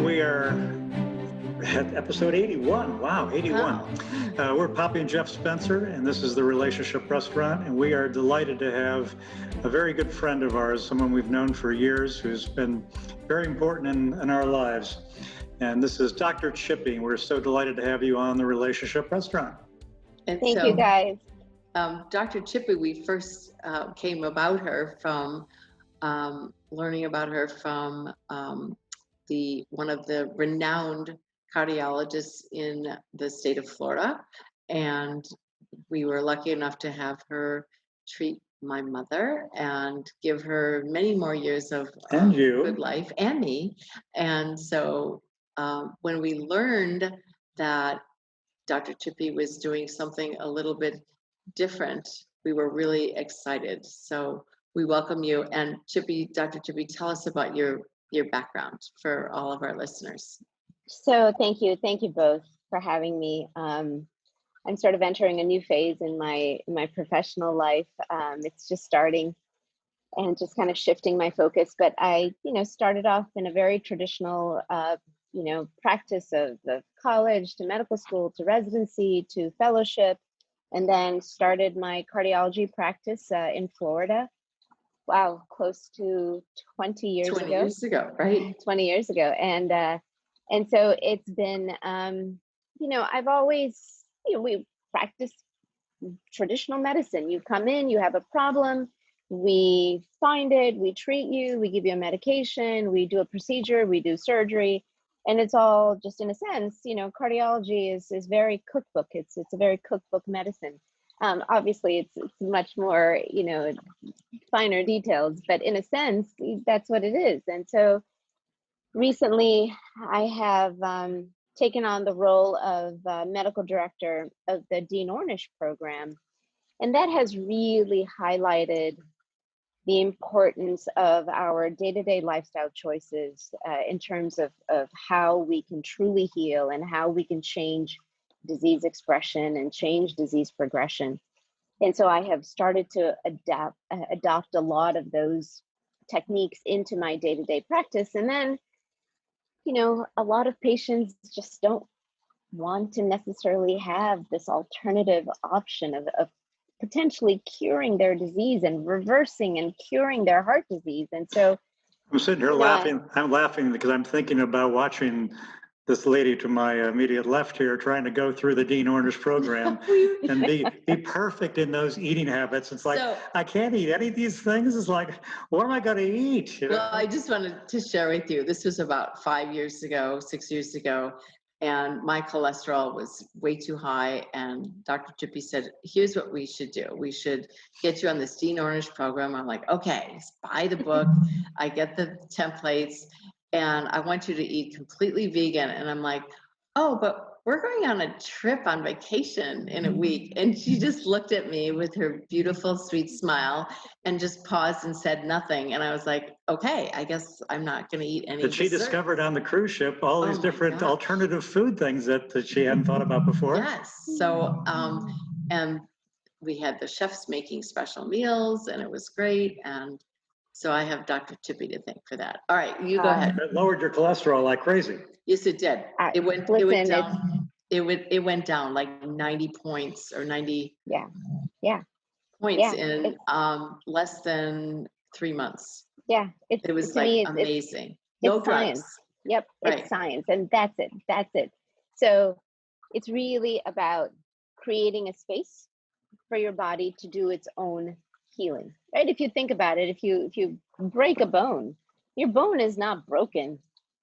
we are at episode 81. Wow, 81. Wow. We're Poppy and Jeff Spencer, and this is the Relationship Restaurant, and we are delighted to have a very good friend of ours, someone we've known for years, who's been very important in our lives. And this is Dr. Chippy. We're so delighted to have you on the Relationship Restaurant. And Thank you, guys. Dr. Chippy, we first came about her from learning about her from one of the renowned cardiologists in the state of Florida. And we were lucky enough to have her treat my mother and give her many more years of good life, and me. And so when we learned that Dr. Chippy was doing something a little bit different, we were really excited. So we welcome you. And Chippy, Dr. Chippy, tell us about your background for all of our listeners. So thank you both for having me. I'm sort of entering a new phase in my professional life. It's just starting and just kind of shifting my focus. But I, started off in a very traditional, practice of college to medical school to residency to fellowship, and then started my cardiology practice in Florida. Wow, close to 20 years ago. 20 years ago, right? 20 years ago. And so it's been, I've always, we practice traditional medicine. You come in, you have a problem, we find it, we treat you, we give you a medication, we do a procedure, we do surgery. And it's all just, in a sense, cardiology is very cookbook. It's a very cookbook medicine. Obviously, it's much more, finer details, but in a sense, that's what it is. And so recently, I have taken on the role of medical director of the Dean Ornish program. And that has really highlighted the importance of our day-to-day lifestyle choices in terms of how we can truly heal and how we can change disease expression and change disease progression. And so I have started to adopt a lot of those techniques into my day-to-day practice. And then, a lot of patients just don't want to necessarily have this alternative option of potentially curing their disease and reversing and curing their heart disease. And so I'm sitting here laughing. I'm laughing because I'm thinking about watching this lady to my immediate left here trying to go through the Dean Ornish program and be perfect in those eating habits. It's like, I can't eat any of these things. It's like, what am I going to eat? Well, I just wanted to share with you, this was about 6 years ago, and my cholesterol was way too high. And Dr. Chippy said, here's what we should do. We should get you on this Dean Ornish program. I'm like, okay, buy the book. I get the templates. And I want you to eat completely vegan. And I'm like, oh, but we're going on a trip on vacation in a week. And she just looked at me with her beautiful, sweet smile and just paused and said nothing. And I was like, okay, I guess I'm not going to eat any dessert. She discovered on the cruise ship all these different alternative food things that she hadn't thought about before. Yes. So, and we had the chefs making special meals, and it was great. And so I have Dr. Chippy to thank for that. All right, you go ahead. It lowered your cholesterol like crazy. Yes, it did. It went down. It went down like 90 points or 90 points in less than 3 months. Yeah, it was like amazing. No drugs. Science. Yep, it's science, and that's it. So it's really about creating a space for your body to do its own healing, right? If you think about it, if you break a bone, your bone is not broken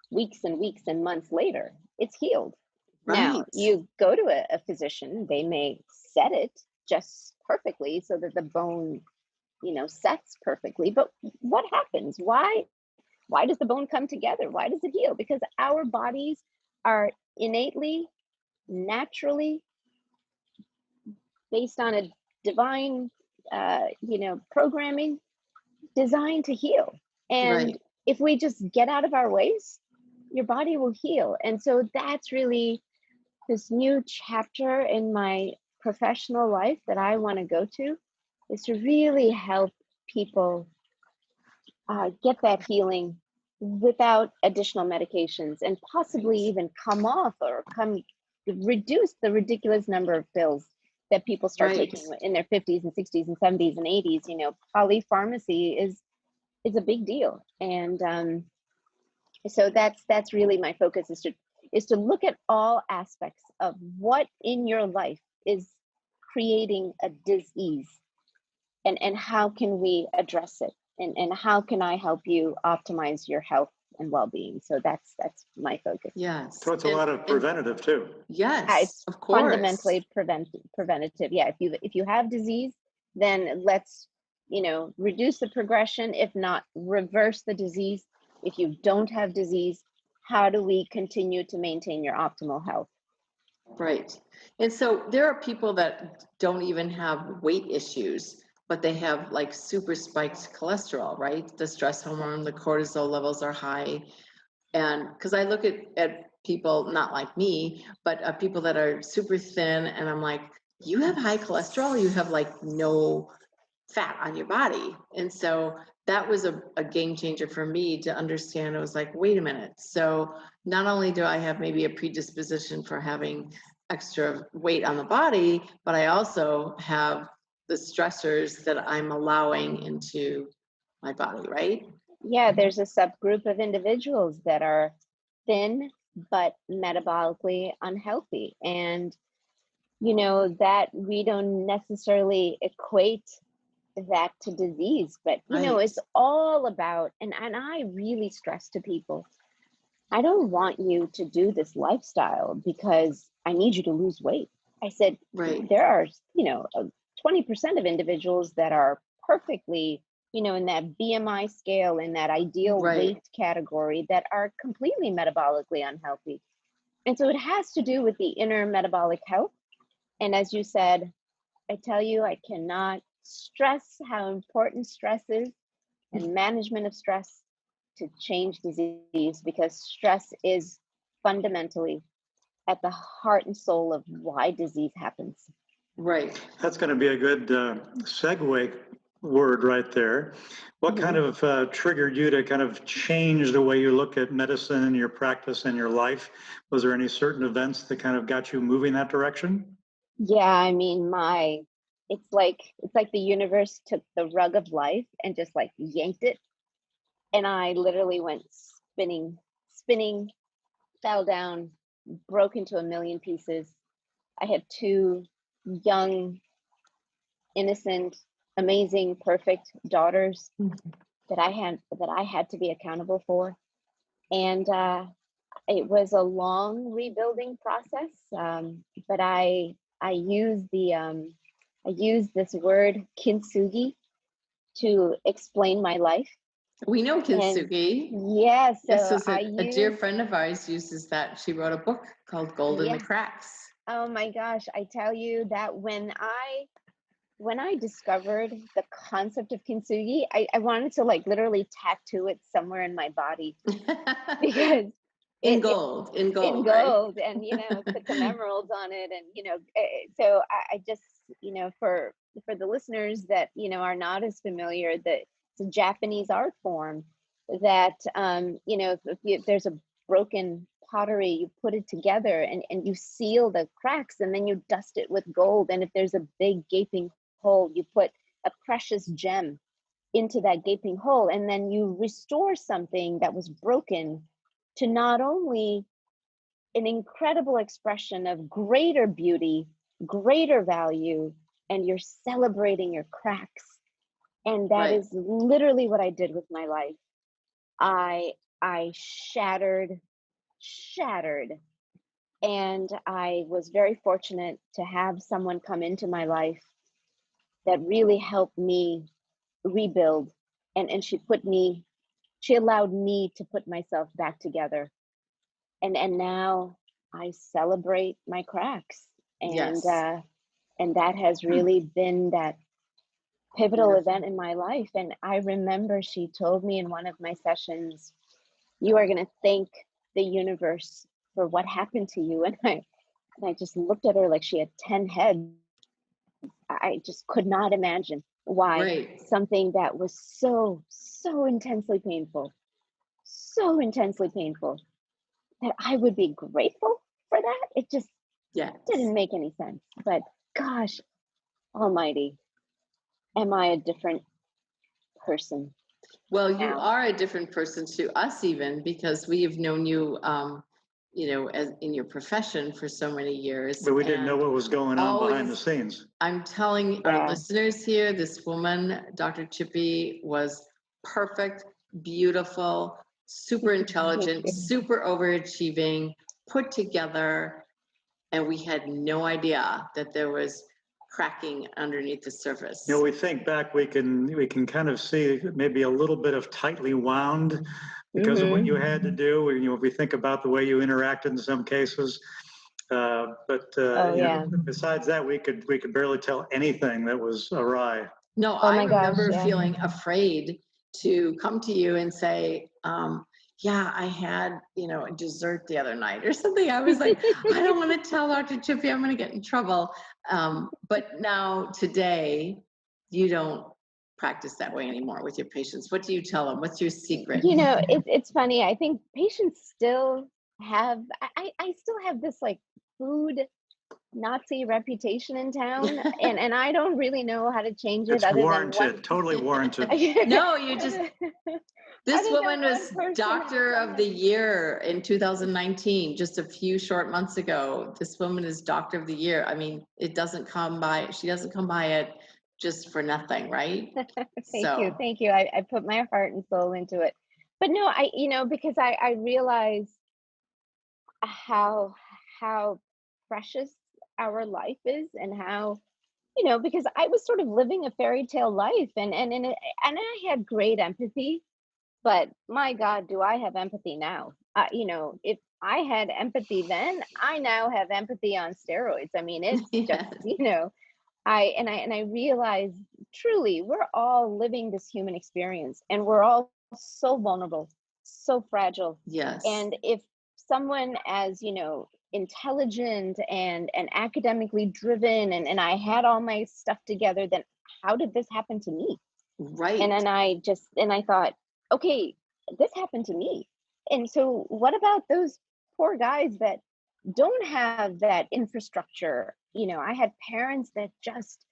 weeks and weeks and months later. It's healed. Right. Now you go to a physician, they may set it just perfectly so that the bone, sets perfectly. But what happens? Why does the bone come together? Why does it heal? Because our bodies are innately, naturally, based on a divine programming, designed to heal. And if we just get out of our ways, your body will heal. And so that's really this new chapter in my professional life that I want to go to, is to really help people get that healing without additional medications, and possibly even come off or reduce the ridiculous number of pills that people start Right. taking in their 50s and 60s and 70s and 80s. Polypharmacy is a big deal. And so that's really my focus, is to look at all aspects of what in your life is creating a disease, and how can we address it, and how can I help you optimize your health and well-being. So that's my focus. Yes. So it's a lot of preventative too. Yes, It's of course. fundamentally preventative. Yeah, if you have disease, then let's reduce the progression, if not reverse the disease. If you don't have disease, how do we continue to maintain your optimal health? Right. And so there are people that don't even have weight issues, but they have like super spiked cholesterol, right? The stress hormone, the cortisol levels are high. And because I look at people, not like me, but people that are super thin, and I'm like, you have high cholesterol, you have like no fat on your body. And so that was a game changer for me to understand. It was like, wait a minute. So not only do I have maybe a predisposition for having extra weight on the body, but I also have the stressors that I'm allowing into my body, right? Yeah, there's a subgroup of individuals that are thin but metabolically unhealthy, and that we don't necessarily equate that to disease, but Right. it's all about, and I really stress to people, I don't want you to do this lifestyle because I need you to lose weight. I said, Right. there are 20% of individuals that are perfectly in that BMI scale, in that ideal Right. weight category, that are completely metabolically unhealthy. And so it has to do with the inner metabolic health. And as you said, I tell you, I cannot stress how important stress is, and management of stress, to change disease, because stress is fundamentally at the heart and soul of why disease happens. Right. That's going to be a good segue word right there. What kind of triggered you to kind of change the way you look at medicine and your practice and your life? Was there any certain events that kind of got you moving that direction? Yeah, I mean, it's like the universe took the rug of life and just like yanked it, and I literally went spinning, fell down, broke into a million pieces. I have two young, innocent, amazing, perfect daughters that I had to be accountable for, and it was a long rebuilding process. But I use this word kintsugi to explain my life. We know And kintsugi. yeah, Yes, so so a dear friend of ours uses that. She wrote a book called Gold in the yes. Cracks. Oh my gosh, I tell you that when I discovered the concept of kintsugi, I wanted to like literally tattoo it somewhere in my body, because in it gold, in right? gold, and put some emeralds on it, and so I just for the listeners that are not as familiar, that it's a Japanese art form that if there's a broken pottery, you put it together, and you seal the cracks, and then you dust it with gold, and if there's a big gaping hole, you put a precious gem into that gaping hole, and then you restore something that was broken to not only an incredible expression of greater beauty, greater value, and you're celebrating your cracks. And that Right. is literally what I did with my life. I shattered, and I was very fortunate to have someone come into my life that really helped me rebuild, and she allowed me to put myself back together, and now I celebrate my cracks, and Yes. and that has really been that pivotal Wonderful. event in my life. And I remember she told me in one of my sessions, you are going to thank the universe for what happened to you. And I just looked at her like she had 10 heads. I just could not imagine why Right. something that was so intensely painful, so intensely painful that I would be grateful for that. It just Yes. didn't make any sense. But gosh almighty, am I a different person Well, you now? are a different person to us even because we have known you, as in your profession for so many years. But we didn't know And what was going on behind the always, scenes. I'm telling our Yeah. listeners here, this woman, Dr. Chippy, was perfect, beautiful, super intelligent, you. super overachieving, put together, and we had no idea that there was cracking underneath the surface. You know, we think back, we can kind of see maybe a little bit of tightly wound because of what you had to do. You know, we think about the way you interacted in some cases. Oh You yeah. know, besides that, we could barely tell anything that was awry. No, Oh I my gosh, remember yeah. feeling afraid to come to you and say, yeah, I had, a dessert the other night or something. I was like, I don't want to tell Dr. Chippy, I'm going to get in trouble. But now today, you don't practice that way anymore with your patients. What do you tell them? What's your secret? You know, it's funny. I think patients still have, I still have this like food Nazi reputation in town, and I don't really know how to change it It's other than one. warranted, totally warranted. No, you just, this Other than woman one was person Doctor has of said the it. Year in 2019, just a few short months ago. This woman is Doctor of the Year. I mean, she doesn't come by it just for nothing, right? Thank you. I put my heart and soul into it. But no, because I realize how precious our life is, and how, because I was sort of living a fairy tale life, and I had great empathy, but my God, do I have empathy now? If I had empathy then, I now have empathy on steroids. I mean, it's just, Yes. I realize truly we're all living this human experience, and we're all so vulnerable, so fragile. Yes. And if someone as, intelligent and academically driven, and I had all my stuff together, then how did this happen to me? Right. And then I thought, okay, this happened to me. And so what about those poor guys that don't have that infrastructure? I had parents that just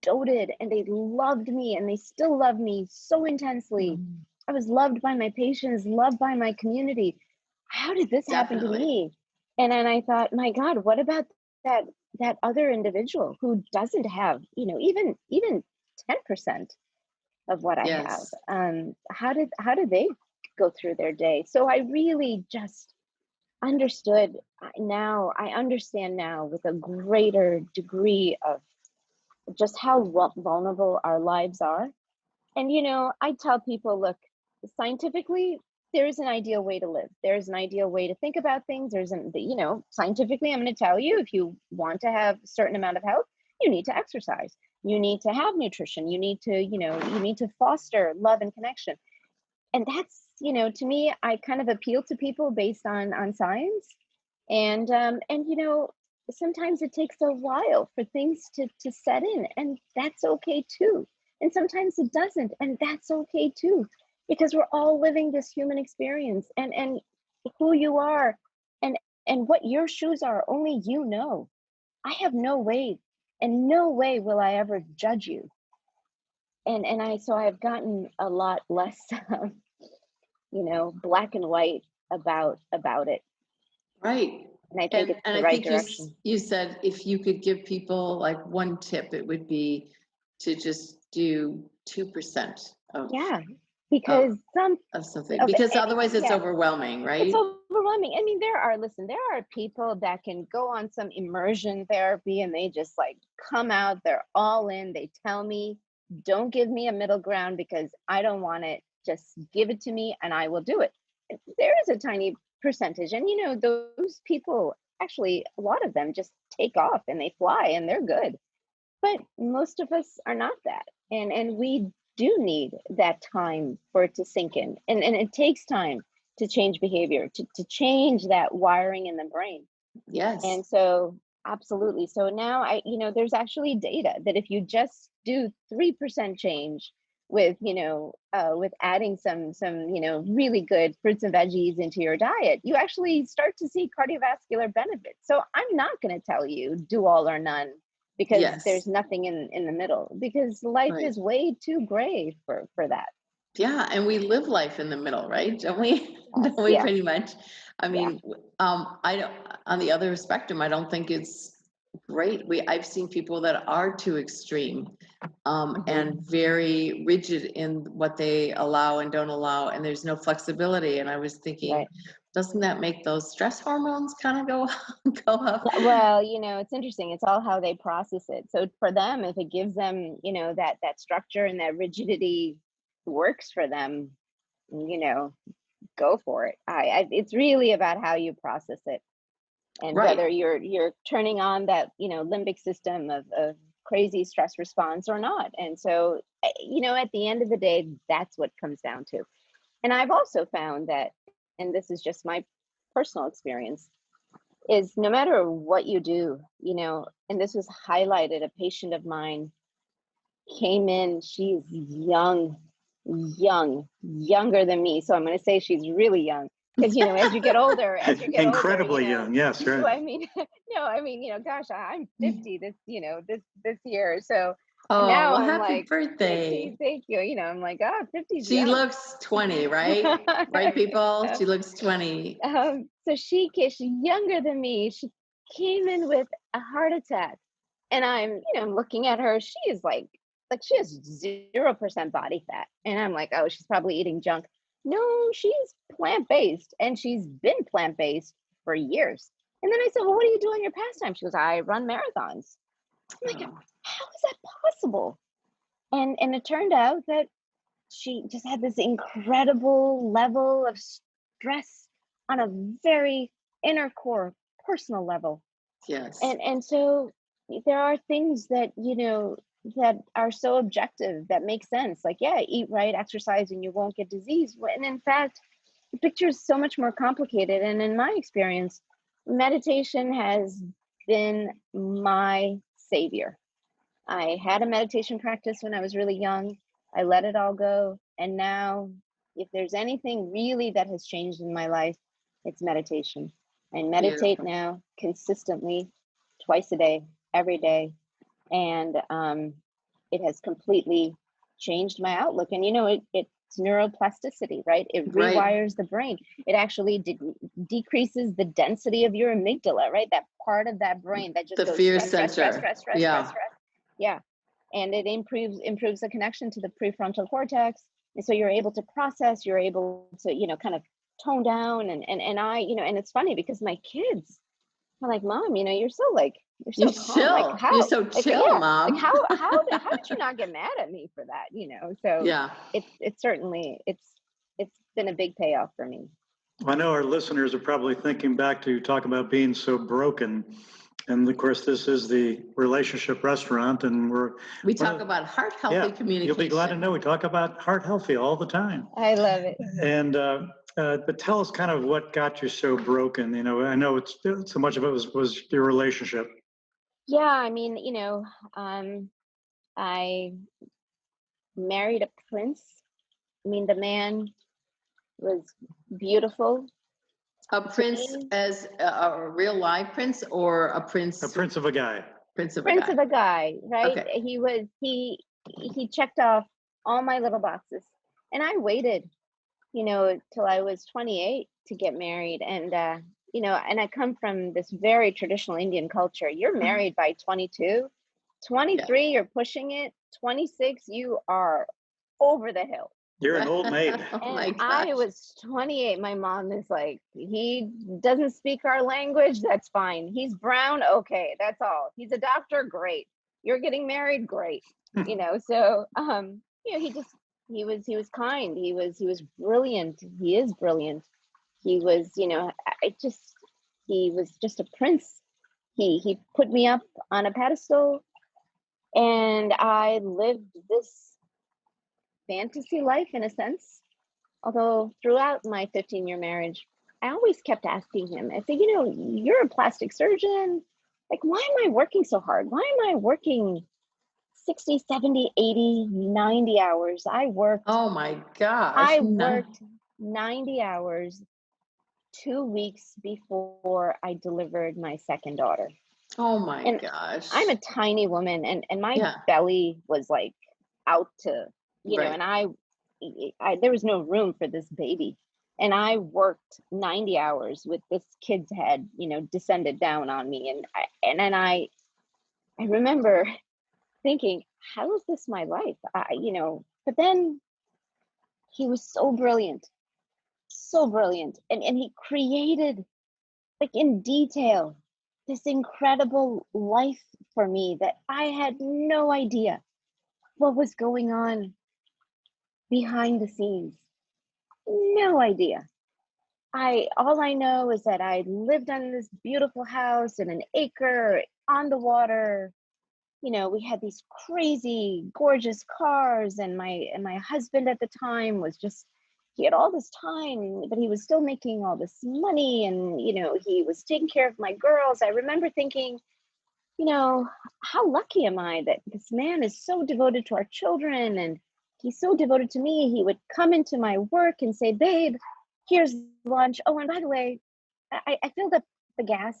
doted, and they loved me, and they still love me so intensely. I was loved by my patients, loved by my community. How did this happen to Definitely. me? And then I thought, my God, what about that other individual who doesn't have, even 10% of what I have? Yes. How did they go through their day? So I really just understood now. I understand now with a greater degree of just how vulnerable our lives are. And I tell people, look, scientifically, there is an ideal way to live. There's an ideal way to think about things. Scientifically, I'm going to tell you, if you want to have a certain amount of health, you need to exercise. You need to have nutrition. You need to foster love and connection. And that's, to me, I kind of appeal to people based on science. And sometimes it takes a while for things to set in, and that's okay too. And sometimes it doesn't, and that's okay too, because we're all living this human experience, and who you are and what your shoes are, only you know. I have no way, and no way will I ever judge you. So I've gotten a lot less black and white about it. Right. And I think it's And the I right think direction. you said if you could give people like one tip, it would be to just do 2% Yeah, of because some of something, of because any, otherwise it's yeah, overwhelming, it's right? overwhelming. I mean, there are people that can go on some immersion therapy, and they just like come out, they're all in. They tell me, don't give me a middle ground because I don't want it. Just give it to me and I will do it. There is a tiny percentage, and those people, actually a lot of them just take off and they fly and they're good. But most of us are not that. And we do need that time for it to sink in. And it takes time to change behavior, to change that wiring in the brain. Yes. And so absolutely. So now there's actually data that if you just do 3% change with, with adding some, really good fruits and veggies into your diet, you actually start to see cardiovascular benefits. So I'm not going to tell you do all or none, because Yes. there's nothing in the middle, because life Right. is way too gray for that. Yeah, and we live life in the middle, right? Don't we? Yes. Don't we Yeah. pretty much? I Yeah. mean, I don't, on the other spectrum, I don't think it's great. I've seen people that are too extreme, and very rigid in what they allow and don't allow, and there's no flexibility. And I was thinking, Right. doesn't that make those stress hormones kind of go go up? Well, it's interesting. It's all how they process it. So for them, if it gives them, that structure and that rigidity works for them, you know, go for it. It's really about how you process it, and Right. whether you're turning on that, limbic system of crazy stress response or not. And so, at the end of the day, that's what comes down to. And I've also found that, and this is just my personal experience, is no matter what you do, and this was highlighted, a patient of mine came in, she's younger than me. So I'm going to say she's really young, because, as you get older, Incredibly young. Yes, right. well, I mean, no, I mean, gosh, I'm 50 this, this year. So Oh, now well, I'm happy like, birthday. thank you. I'm like, 50's She young. looks 20, right? Right, people? She looks 20. So she's younger than me. She came in with a heart attack, and I'm looking at her. She is like she has 0% body fat, and I'm like, oh, she's probably eating junk. No, she's plant based, and she's been plant based for years. And then I said, well, what do you do in your pastime? She goes, I run marathons. I'm like, Oh, how is that possible? And it turned out that she just had this incredible level of stress on a very inner core personal level. yes. And so there are things that, that are so objective that make sense, like, yeah, eat right, exercise, and you won't get disease. And in fact, the picture is so much more complicated. And in my experience, meditation has been my savior. I had a meditation practice when I was really young. I let it all go. And now, if there's anything really that has changed in my life, it's meditation. I meditate Beautiful. now consistently, twice a day, every day. And it has completely changed my outlook. And, it's neuroplasticity, right? It Right. rewires the brain. It actually decreases the density of your amygdala, right? That part of that brain that just The goes fear stress, stress, stress, center. stress, stress, stress, Yeah. stress. Yeah. And it improves the connection to the prefrontal cortex. And so you're able to process, you're able to, kind of tone down. And I, and it's funny because my kids are like, Mom, you're You so calm. Like, chill. You're how, so like, chill, yeah, like mom. how did you not get mad at me for that? So Yeah. it's certainly, it's been a big payoff for me. I know our listeners are probably thinking back to talk about being so broken. And of course, this is the relationship restaurant, and We one talk of, about heart healthy yeah, you'll be glad to communication. know we talk about heart healthy all the time. I love it. And but tell us kind of what got you so broken. I know it's so much of it was your relationship. Yeah, I mean, I married a prince. I mean, the man was beautiful A to prince me. as a real live prince, or a A prince, prince of a guy. prince of a Prince guy? of a guy, right? Okay. He checked off all my little boxes. And I waited, till I was 28 to get married. And and I come from this very traditional Indian culture. You're married by 22, Yeah. 23, you're pushing it, 26, you are over the hill. You're an Right. old maid. Oh And my I gosh. was 28. My mom is like, he doesn't speak our language. That's fine. He's brown. Okay. That's all. He's a doctor. Great. You're getting married. Great. So, he was kind. He was brilliant. He is brilliant. He was, he was just a prince. He put me up on a pedestal, and I lived this fantasy life in a sense. Although throughout my 15-year marriage, I always kept asking him, I said, you're a plastic surgeon. Like, why am I working so hard? Why am I working 60, 70, 80, 90 hours. Oh my gosh. I worked 90 hours 2 weeks before I delivered my second daughter. Oh my And gosh. I'm a tiny woman, and my Yeah. belly was like out to, Right. and I there was no room for this baby. And I worked 90 hours with this kid's head, descended down on me. And then I remember thinking, how is this my life? But then he was so brilliant, so brilliant. And he created, like, in detail, this incredible life for me that I had no idea what was going on behind the scenes. No idea. All I know is that I lived in this beautiful house in an acre on the water. We had these crazy, gorgeous cars, and my husband at the time was just, he had all this time, but he was still making all this money, and he was taking care of my girls. I remember thinking, how lucky am I that this man is so devoted to our children, and he's so devoted to me. He would come into my work and say, babe, here's lunch. Oh, and by the way, I filled up the gas,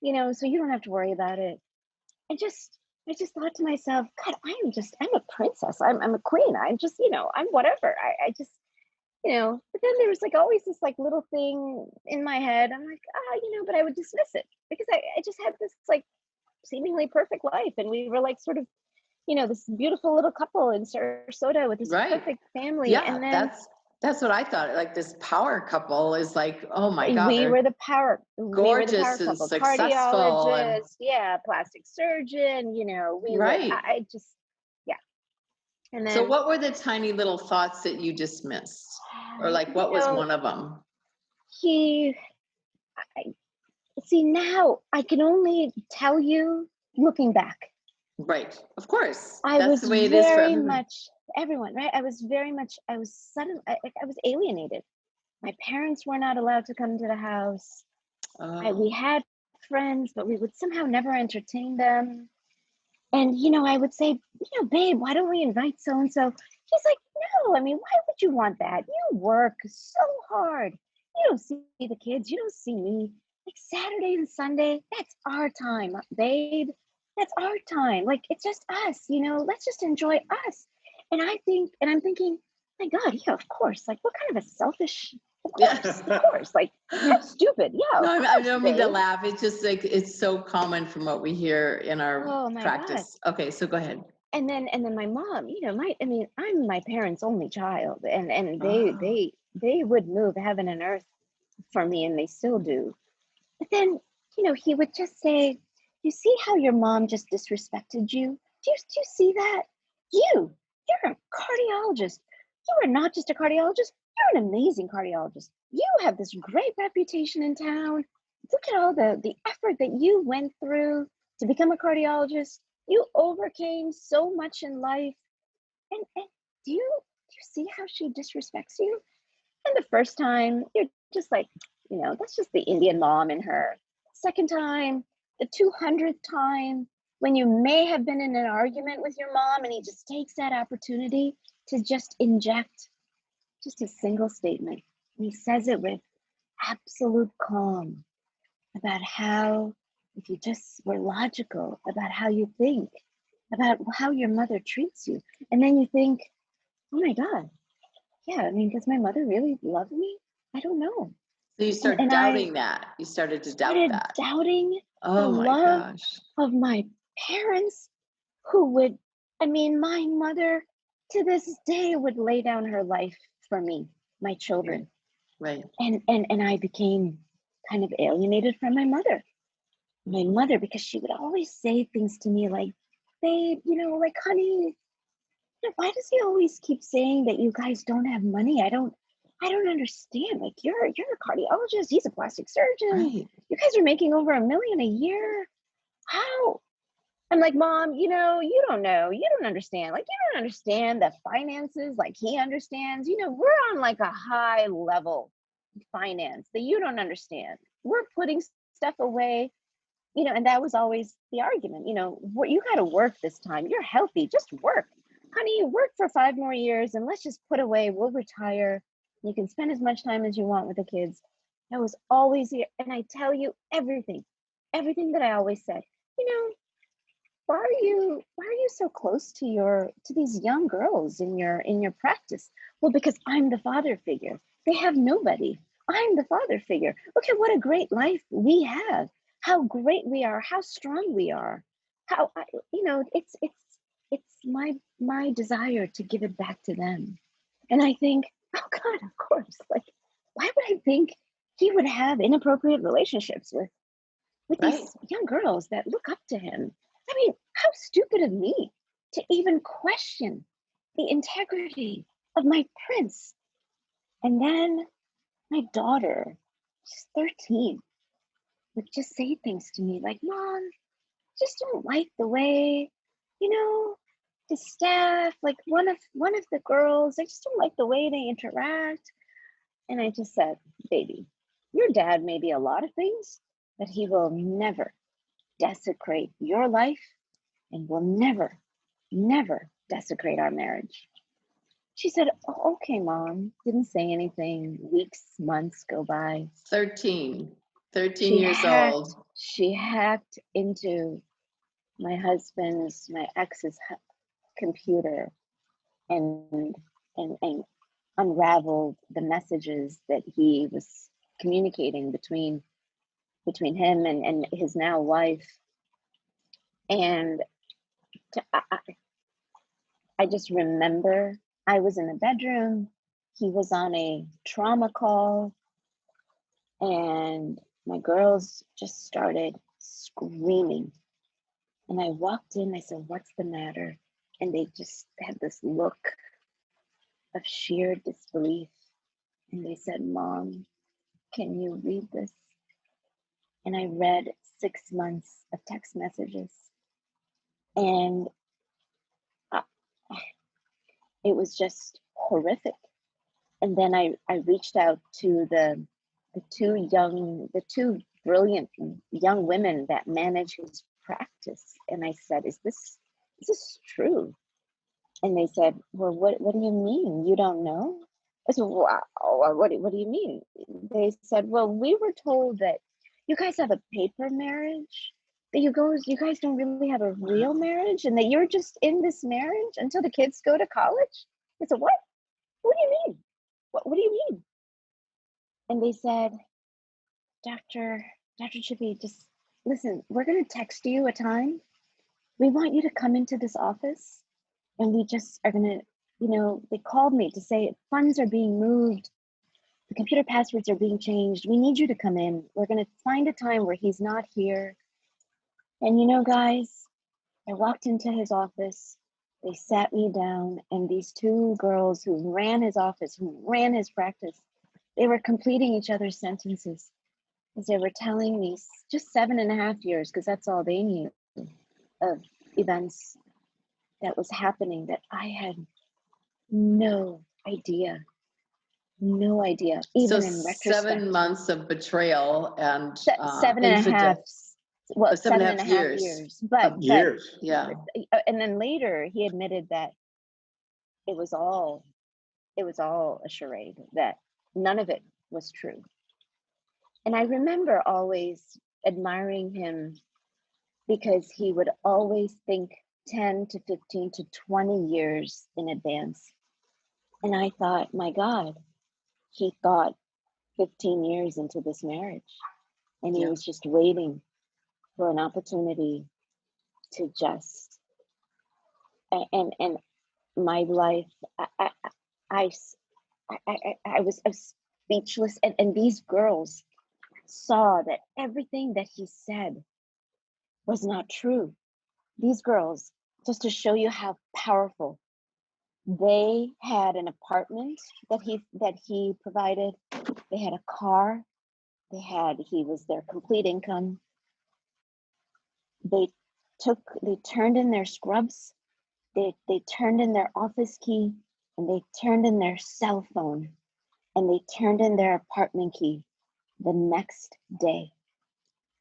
so you don't have to worry about it. I just thought to myself, God, I'm a princess. I'm a queen. I'm just, I'm whatever. I just, but then there was like always this like little thing in my head. I'm like, but I would dismiss it because I just had this like seemingly perfect life. And we were like sort of, this beautiful little couple in Sarasota with this Right. perfect family. Yeah. And then That's what I thought. Like this power couple is like, oh my God, we they're were the power gorgeous and couple, successful and cardiologist, yeah, plastic surgeon, right. I just, yeah. And So then, what were the tiny little thoughts that you dismissed? Or like what was one of them? he, I, see, now I can only tell you looking back. Right. Of course. I That's was the way it is for very everyone. much everyone, right? I was I was alienated. My parents were not allowed to come to the house. We had friends, but we would somehow never entertain them. And, I would say, babe, why don't we invite so and so? He's like, no, I mean, why would you want that? You work so hard. You don't see the kids. You don't see me. Like Saturday and Sunday, that's our time, babe. That's our time. Like, it's just us, let's just enjoy us. And I'm thinking, my God, yeah, of course. Like, what kind of a selfish, of course. Like, that's stupid. Yeah, No, of I course, don't mean to babe. laugh. It's just like, it's so common from what we hear in our Oh my God. practice. Okay, so go ahead. And then my mom, I'm my parents' only child, and Oh, they would move heaven and earth for me, and they still do. But then, he would just say, you see how your mom just disrespected you? Do you see that? You're a cardiologist. You are not just a cardiologist, you're an amazing cardiologist. You have this great reputation in town. Look at all the effort that you went through to become a cardiologist. You overcame so much in life. And do you see how she disrespects you? And the first time, you're just like, that's just the Indian mom in her. Second time, the 200th time, when you may have been in an argument with your mom, and he just takes that opportunity to just inject just a single statement. And he says it with absolute calm about how, if you just were logical about how you think, about how your mother treats you. And then you think, oh my God, yeah, I mean, does my mother really love me? I don't know. so you start And I doubting that. You started to doubt started that. doubting the Oh my love gosh. of my parents who would, I mean, my mother to this day would lay down her life for me, my children. Right. And I became kind of alienated from my mother. My mother, because she would always say things to me like, babe, like, honey, why does he always keep saying that you guys don't have money? I don't understand. Like, you're a cardiologist, he's a plastic surgeon. Right. You guys are making over $1 million a year. How? I'm like, Mom, you don't know. You don't understand. Like, you don't understand the finances like he understands. We're on like a high level finance that you don't understand. We're putting stuff away and that was always the argument, what you got to work this time. You're healthy, just work. Honey, you work for 5 more years and let's just put away, we'll retire. You can spend as much time as you want with the kids. That was always here. And I tell you everything that I always said, why are you so close to these young girls in your practice? Well, because I'm the father figure. They have nobody. I'm the father figure. Look at what a great life we have. How great we are. How strong we are. How it's my desire to give it back to them. And I think, oh God, of course. Like, why would I think he would have inappropriate relationships with Right. these young girls that look up to him? I mean, how stupid of me to even question the integrity of my prince. And then my daughter, she's 13, would just say things to me like, Mom, just don't like the way, the staff, like one of the girls, I just don't like the way they interact. And I just said, baby, your dad may be a lot of things, but he will never desecrate your life and will never, never desecrate our marriage. She said, oh, okay, Mom. Didn't say anything. Weeks, months go by. 13 years old. She hacked into my ex's computer and unraveled the messages that he was communicating between him and his now wife. And I just remember I was in the bedroom, he was on a trauma call, and my girls just started screaming. And I walked in, I said, what's the matter? And they just had this look of sheer disbelief. And they said, Mom, can you read this? And I read 6 months of text messages. And it was just horrific. And then I reached out to the two brilliant young women that manage his practice. And I said, is this true? And they said, well, what do you mean? You don't know? I said, wow, what do you mean? They said, well, we were told that you guys have a paper marriage, that you guys don't really have a real marriage, and that you're just in this marriage until the kids go to college. I said, what? What do you mean? What do you mean? And they said, Dr. Chippy, just listen, we're going to text you a time. We want you to come into this office, and we just are going to, they called me to say funds are being moved. The computer passwords are being changed. We need you to come in. We're going to find a time where he's not here. And guys, I walked into his office. They sat me down, and these two girls who ran his office, who ran his practice, they were completing each other's sentences as they were telling me just 7.5 years, because that's all they knew, of events that was happening that I had no idea. Even So in retrospect. 7 months of betrayal and 7.5. Well, 7.5 years. But Years. yeah. And then later he admitted that it was all a charade, that none of it was true. And I remember always admiring him because he would always think 10 to 15 to 20 years in advance. And I thought, my God, he thought 15 years into this marriage, and he was just waiting for an opportunity to just, and my life, I was speechless. And these girls saw that everything that he said was not true. These girls, just to show you how powerful, they had an apartment that he provided. They had a car. He was their complete income. They turned in their scrubs. They turned in their office key, and they turned in their cell phone, and they turned in their apartment key the next day.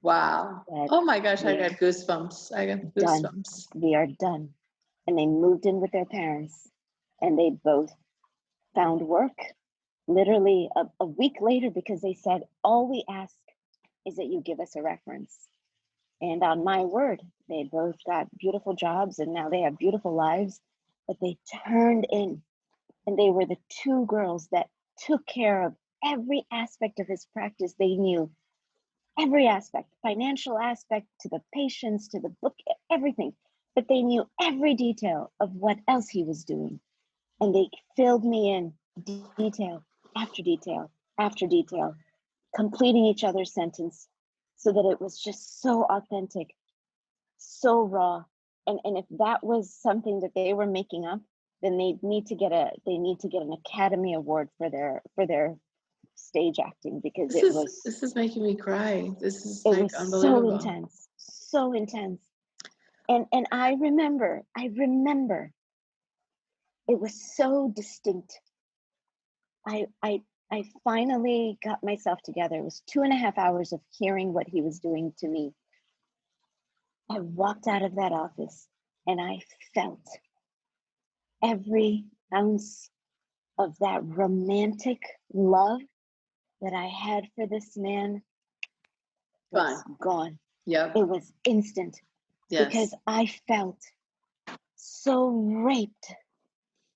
Wow. that Oh my gosh, I we are got goosebumps. I got done. goosebumps. We are done. And they moved in with their parents, and they both found work literally a week later, because they said, all we ask is that you give us a reference. And on my word, they both got beautiful jobs, and now they have beautiful lives. But they turned in, and they were the two girls that took care of every aspect of his practice. They knew every aspect, financial aspect, to the patients, to the book, everything. But they knew every detail of what else he was doing. And they filled me in detail after detail after detail, completing each other's sentence so that it was just so authentic, so raw. And if that was something that they were making up, then they need to get an Academy Award for their stage acting, because This is making me cry. This is it like was unbelievable. so intense. And I remember it was so distinct. I finally got myself together. It was 2.5 hours of hearing what he was doing to me. I walked out of that office and I felt every ounce of that romantic love that I had for this man was gone. Yep. It was instant. Yes. Because I felt so raped,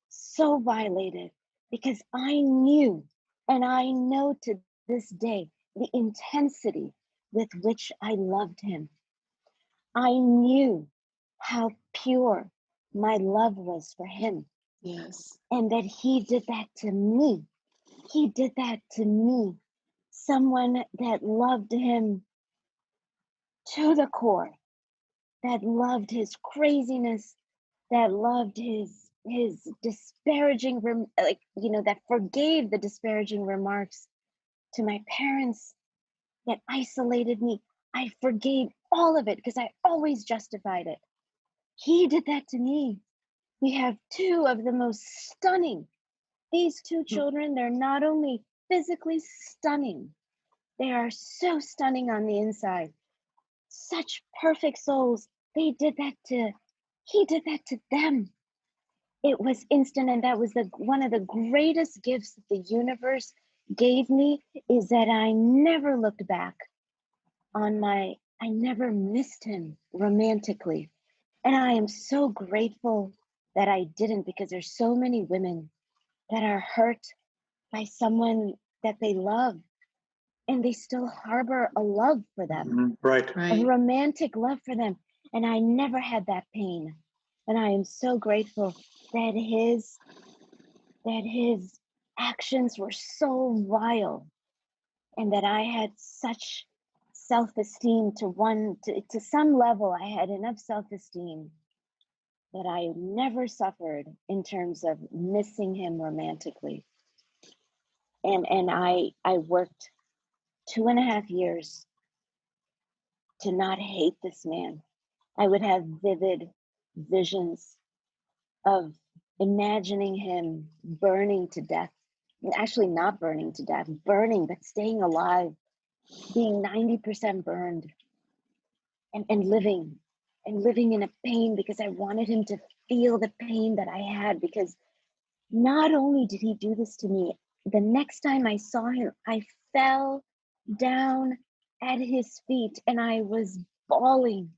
so violated, because I knew, and I know to this day, the intensity with which I loved him. I knew how pure my love was for him, Yes. and that he did that to me. He did that to me, someone that loved him to the core, that loved his craziness, that loved his disparaging that forgave the disparaging remarks to my parents, that isolated me. I forgave all of it because I always justified it. He did that to me. We have two of the most stunning, these two children, they're not only physically stunning, they are so stunning on the inside, such perfect souls. He did that to them. It was instant, and that was one of the greatest gifts that the universe gave me, is that I never looked back I never missed him romantically. And I am so grateful that I didn't, because there's so many women that are hurt by someone that they love, and they still harbor a love for them, Right. a romantic love for them. And I never had that pain. And I am so grateful that his actions were so vile, and that I had such self-esteem to some level. I had enough self-esteem that I never suffered in terms of missing him romantically. And I worked 2.5 years to not hate this man. I would have vivid visions of imagining him burning to death. Actually, not burning to death, burning, but staying alive, being 90% burned, and living in a pain, because I wanted him to feel the pain that I had. Because not only did he do this to me, the next time I saw him, I fell down at his feet and I was bawling,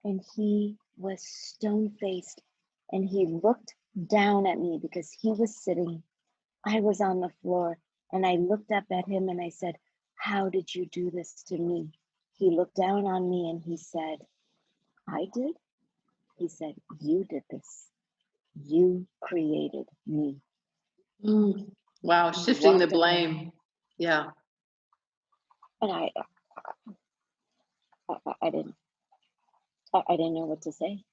and he was stone-faced, and he looked down at me because he was sitting. I was on the floor, and I looked up at him and I said, "How did you do this to me?" He looked down on me and he said, "I did?" He said, "You did this. You created me." Wow, And he shifting the walked away. blame. Yeah. And I didn't know what to say.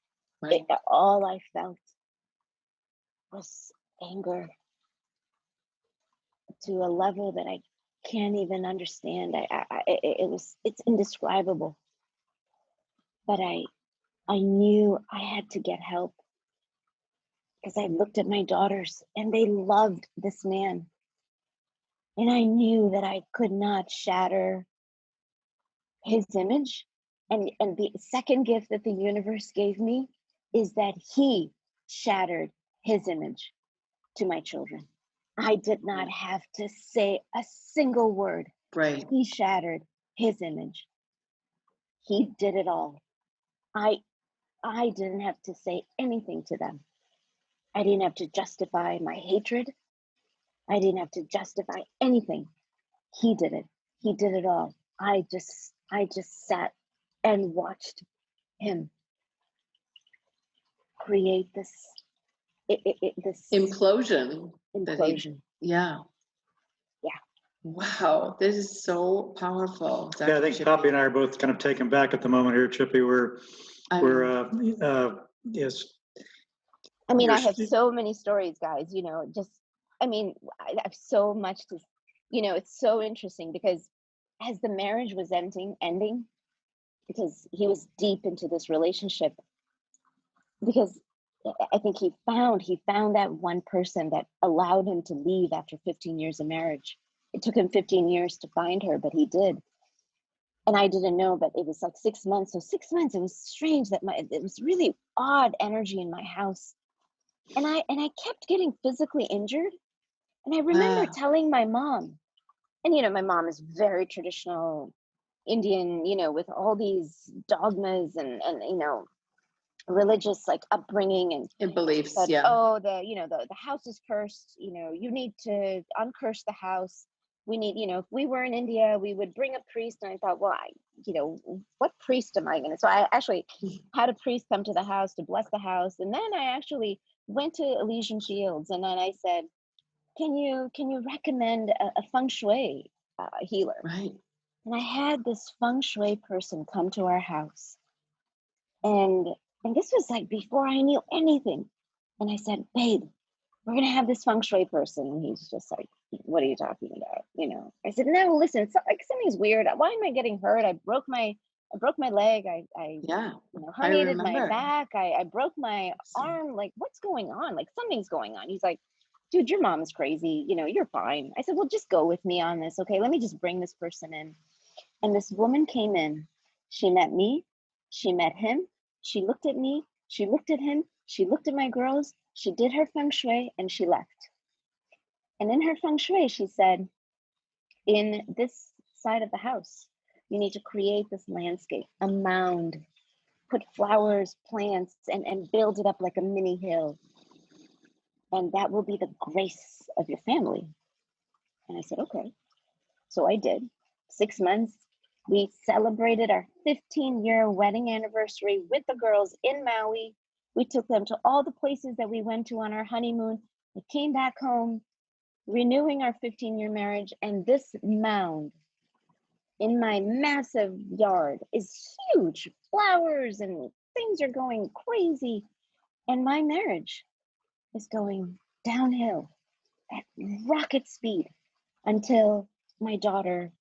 Right. All I felt was anger to a level that I can't even understand. It's indescribable. But I knew I had to get help, because I looked at my daughters and they loved this man. And I knew that I could not shatter his image. And the second gift that the universe gave me is that he shattered his image to my children. I did not have to say a single word. Right. He shattered his image. He did it all. I didn't have to say anything to them. I didn't have to justify my hatred. I didn't have to justify anything. He did it. He did it all. I just sat and watched him create this this Implosion. implosion. Yeah. Yeah. Wow. This is so powerful. Yeah, I think Dr. Poppy Chippy. and I are both kind of taken back at the moment here, Chippy. Yes. I mean, I You're- have so many stories, guys, you know, just, I mean, I have so much to, you know, it's so interesting because as the marriage was ending, because he was deep into this relationship, because I think he found that one person that allowed him to leave after 15 years of marriage. It took him 15 years to find her, but he did. And I didn't know, but it was like 6 months. So 6 months, it was strange that it was really odd energy in my house. And I kept getting physically injured. And I remember Wow. telling my mom, and you know, my mom is very traditional Indian, you know, with all these dogmas and you know, religious like upbringing and Beliefs. said, Yeah. oh, the house is cursed, you know, you need to uncurse the house. We need, you know, if we were in India, we would bring a priest. And I thought, well, you know, what priest am I going to? So I actually had a priest come to the house to bless the house. And then I actually went to Elysian Fields and then I said, can you recommend a feng shui healer? Right. And I had this feng shui person come to our house. And this was like before I knew anything. And I said, babe, we're going to have this feng shui person. And he's just like, what are you talking about? You know, I said, no, listen, it's like something's weird. Why am I getting hurt? I broke my leg. I Yeah. you know, I herniated my remember. back. I broke my arm. Like, what's going on? Like, something's going on. He's like, dude, your mom is crazy. You know, you're fine. I said, well, just go with me on this. Okay, let me just bring this person in. And this woman came in. She met me. She met him. She looked at me. She looked at him. She looked at my girls. She did her feng shui and she left. And in her feng shui, she said, in this side of the house, you need to create this landscape, a mound, put flowers, plants, and build it up like a mini hill. And that will be the grace of your family. And I said, okay. So I did. 6 months. We celebrated our 15-year wedding anniversary with the girls in Maui. We took them to all the places that we went to on our honeymoon. We came back home, renewing our 15-year marriage. And this mound in my massive yard is huge. Flowers and things are going crazy. And my marriage is going downhill at rocket speed until my daughter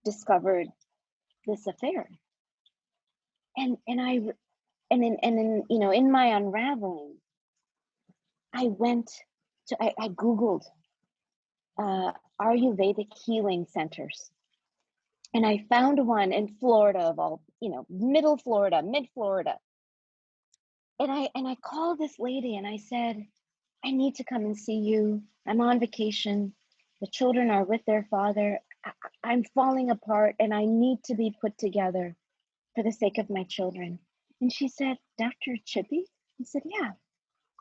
discovered this affair. And in you know, in my unraveling, I Googled Ayurvedic healing centers. And I found one in Florida of all, you know, mid Florida. And I called this lady and I said, I need to come and see you. I'm on vacation. The children are with their father. I'm falling apart and I need to be put together for the sake of my children. And she said, Dr. Chippy? I said, yeah.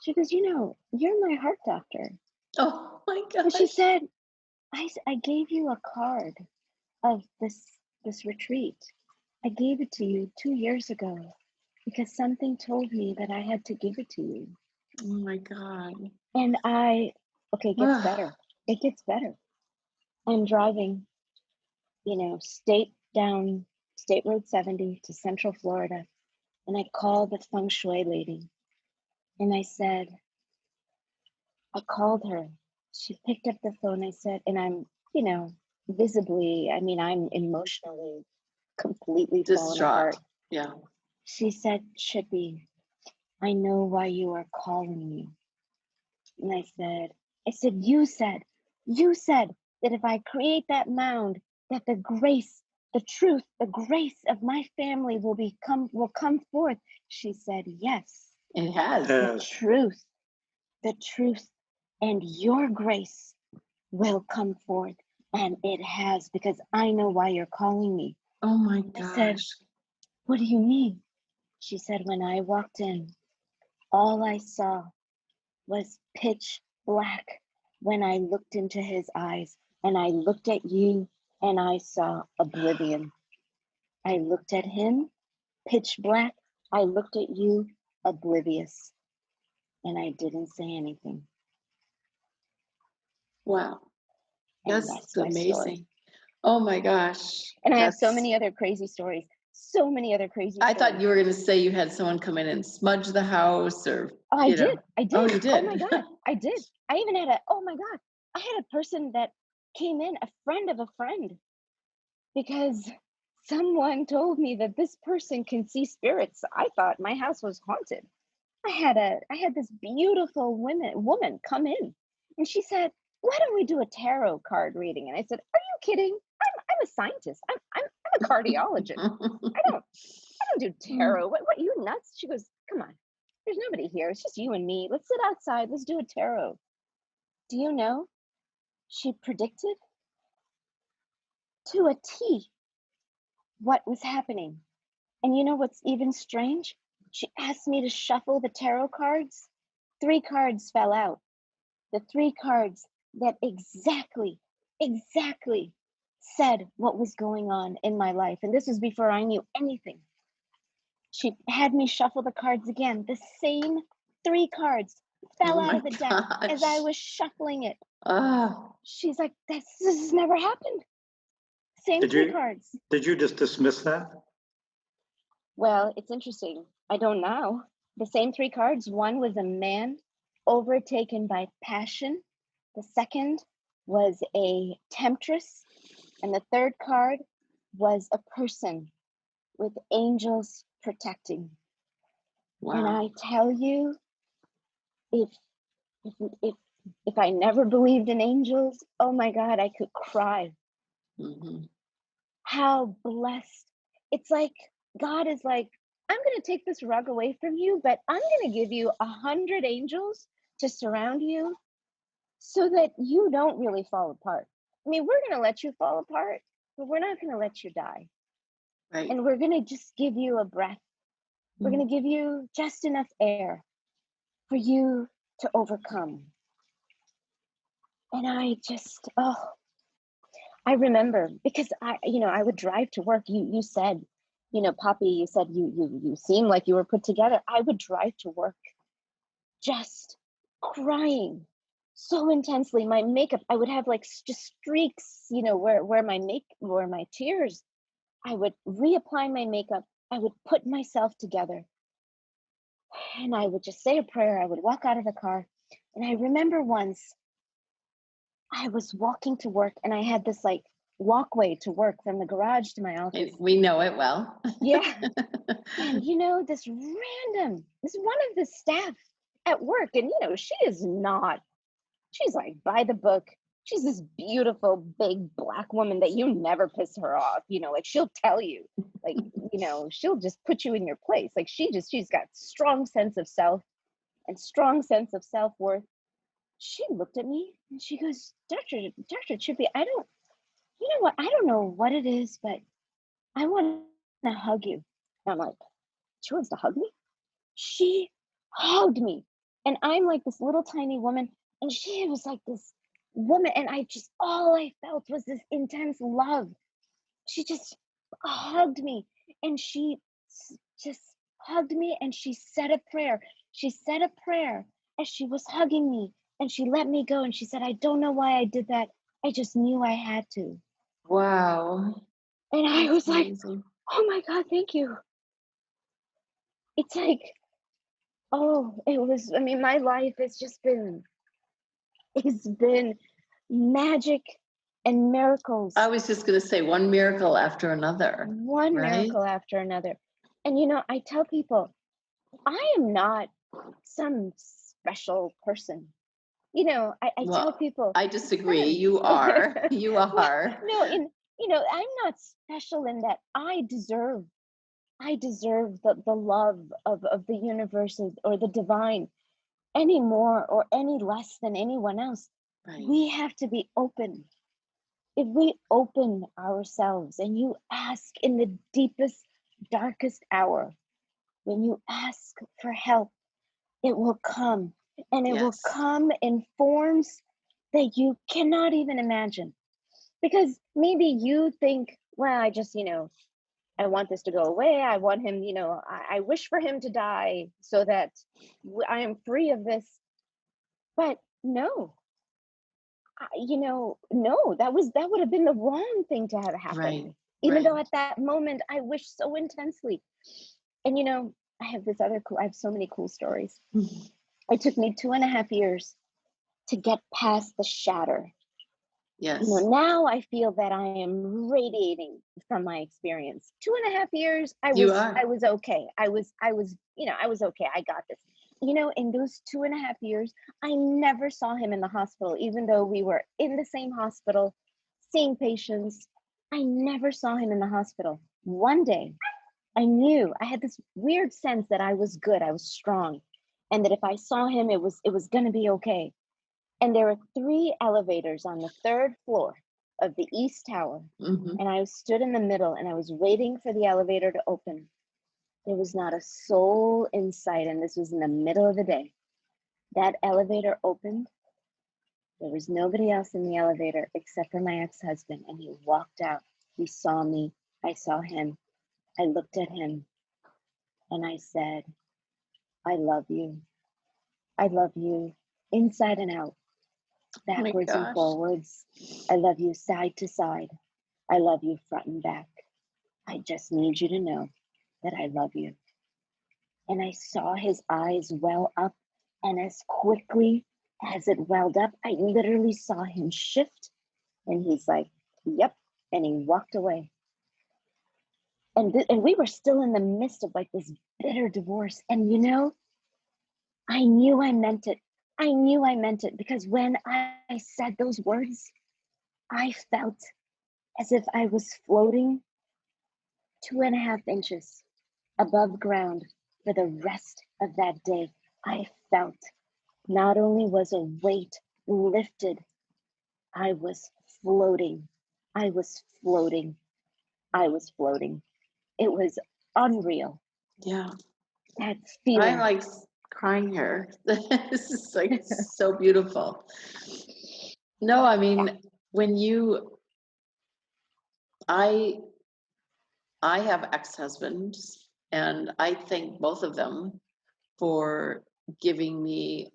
She goes, you know, you're my heart doctor. Oh my And she gosh. said, I gave you a card of this retreat. I gave it to you 2 years ago because something told me that I had to give it to you. Oh my God. And it gets better. It gets better. I'm driving, you know, State Road 70 to Central Florida. And I called the feng shui lady. And I called her. She picked up the phone. I said, and I'm, you know, visibly, I mean, I'm emotionally completely fallen apart. Distraught. Yeah. She said, Chippy, I know why you are calling me. And I said, you said that if I create that mound, that the grace the truth, the grace of my family will come forth. She said, yes, It has. Yes. the truth, and your grace will come forth. And it has, because I know why you're calling me. Oh my I said, gosh. what do you mean? She said, when I walked in, all I saw was pitch black when I looked into his eyes, and I looked at you and I saw oblivion. I looked at him, pitch black. I looked at you, oblivious. And I didn't say anything. Wow. And That's my amazing. story. Oh my gosh. And I have so That's- many other crazy stories. So many other crazy I stories. thought you were going to say you had someone come in and smudge the house or, Oh, I you know. did. I did. Oh, you did? Oh my God. I did. I even had oh my God. I had a person that came in, a friend of a friend, because someone told me that this person can see spirits. I thought my house was haunted. I had this beautiful woman come in, and she said, why don't we do a tarot card reading? And I said, are you kidding? I'm a scientist. I'm a cardiologist. I don't do tarot. What you nuts? She goes, come on. There's nobody here. It's just you and me. Let's sit outside. Let's do a tarot. Do you know? She predicted to a T what was happening. And you know what's even strange? She asked me to shuffle the tarot cards. 3 cards fell out. The 3 cards that exactly said what was going on in my life. And this was before I knew anything. She had me shuffle the cards again. The same 3 cards fell Oh out my of the deck as I gosh. was shuffling it. Oh, She's like, this has never happened. Same Did 3 you cards. did you just dismiss that? Well, it's interesting. I don't know. The same 3 cards. One was a man overtaken by passion. The second was a temptress. And the third card was a person with angels protecting. And wow. I tell you, if if if if I never believed in angels, oh my God, I could cry. Mhm. How blessed. It's like God is like, I'm going to take this rug away from you, but I'm going to give you 100 angels to surround you so that you don't really fall apart. I mean, we're going to let you fall apart, but we're not going to let you die. Right. And we're going to just give you a breath. We're going to give you just enough air for you to overcome. And I just, I remember, because I would drive to work. You said, Poppy, you said you seemed like you were put together. I would drive to work just crying so intensely. My makeup, I would have like just streaks, where my tears. I would reapply my makeup. I would put myself together, and I would just say a prayer. I would walk out of the car. And I remember once I was walking to work, and I had this like walkway to work from the garage to my office. We know it well. Yeah. And this one of the staff at work, and she's like by the book. She's this beautiful big black woman that you never piss her off. Like she'll tell you, like, she'll just put you in your place. Like she's got strong sense of self and strong sense of self-worth. She looked at me and she goes, Dr. Chippy, I don't know what it is, but I want to hug you. And I'm like, she wants to hug me? She hugged me. And I'm like this little tiny woman, and she was like this woman. And all I felt was this intense love. She just hugged me, and she just hugged me, and she said a prayer. She said a prayer as she was hugging me, and she let me go. And she said, I don't know why I did that. I just knew I had to. Wow. And I That's was like, amazing. oh my God, thank you. It's like, my life has just it's been magic and miracles. I was just going to say one miracle after another. One right? miracle after another. And I tell people, I am not some special person. I tell Well, people, I disagree. You are. You well, are. no, I'm not special in that I deserve the love of the universe or the divine any more or any less than anyone else. Right. We have to be open. If we open ourselves and you ask in the deepest, darkest hour, when you ask for help, it will come. And it will Yes. come in forms that you cannot even imagine. Because maybe you think, well, I just, I want this to go away. I want him, I wish for him to die so that I am free of this. But no, no, that would have been the wrong thing to have happen. Right. Even Right. though at that moment I wish so intensely. And I have I have so many cool stories. It took me 2.5 years to get past the shatter. Yes. Now I feel that I am radiating from my experience. 2.5 years, I You was are. okay. I was okay. I got this. In those 2.5 years, I never saw him in the hospital, even though we were in the same hospital, seeing patients. I never saw him in the hospital. One day, I knew I had this weird sense that I was good, I was strong, and that if I saw him, it was going to be okay. And there were 3 elevators on the 3rd floor of the East Tower. Mhm. And I stood in the middle and I was waiting for the elevator to open. There was not a soul in sight, and this was in the middle of the day. That elevator opened. There was nobody else in the elevator except for my ex-husband, and he walked out. He saw me. I saw him. I looked at him and I said, I love you. I love you inside and out, Oh my backwards and gosh. forwards. I love you side to side. I love you front and back. I just need you to know that I love you. And I saw his eyes well up, and as quickly as it welled up, I literally saw him shift, and he's like, yep, and he walked away. And we were still in the midst of like this bitter divorce. And I knew I meant it. I knew I meant it, because when I said those words, I felt as if I was floating 2.5 inches above ground for the rest of that day. I felt not only was a weight lifted, I was floating. I was floating. I was floating. It was unreal. Yeah. That I'm feeling. like crying here. This is like so beautiful. No, I mean, when I have ex-husbands, and I thank both of them for giving me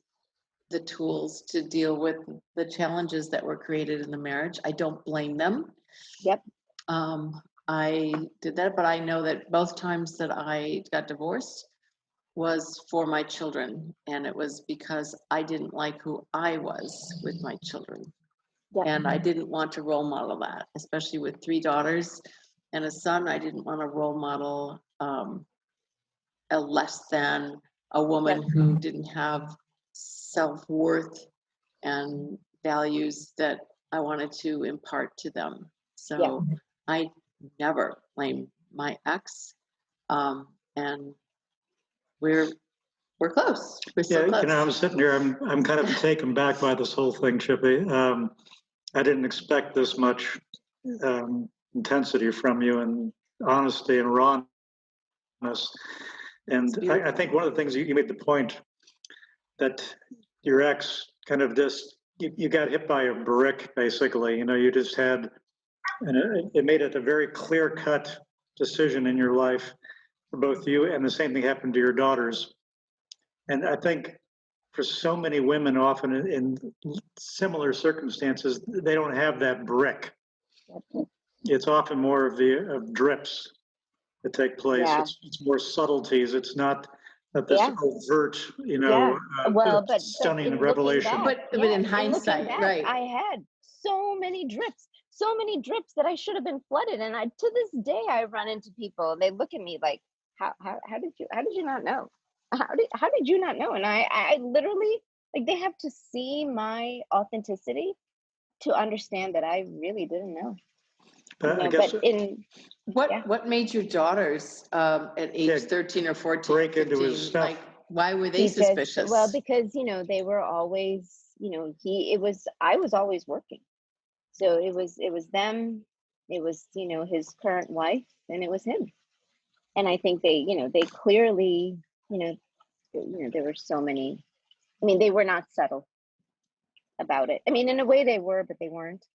the tools to deal with the challenges that were created in the marriage. I don't blame them. Yep. I did that, but I know that both times that I got divorced was for my children, and it was because I didn't like who I was with my children. Yep. And I didn't want to role model that, especially with 3 daughters and a son. I didn't want to role model a less than, a woman Yep. who didn't have self-worth and values that I wanted to impart to them. So I never blame my ex, and we're close. We're so Yeah, close. I'm sitting here, I'm kind of taken back by this whole thing, Chippy. I didn't expect this much intensity from you, and honesty and rawness. And I think one of the things you made the point that your ex kind of just, you got hit by a brick, basically. You just had, and it made it a very clear-cut decision in your life for both you, and the same thing happened to your daughters. And I think for so many women, often in similar circumstances, they don't have that brick. It's often more of drips that take place. Yeah. It's more subtleties. It's not this overt, Well, but stunning in looking revelation. back, But in hindsight, back, right? I had so many drips that I should have been flooded. And to this day, I run into people. They look at me like, how did you not know? How did you not know? And I literally, like, they have to see my authenticity to understand that I really didn't know. But I guess but in yeah. What made your daughters at age 13 or 14, break into 15, his stuff. like, why were they he suspicious? well, because they were always, I was always working, so it was them, it was his current wife, and it was him. And I think they clearly, there were so many. I mean, they were not subtle about it. I mean, in a way they were, but they weren't.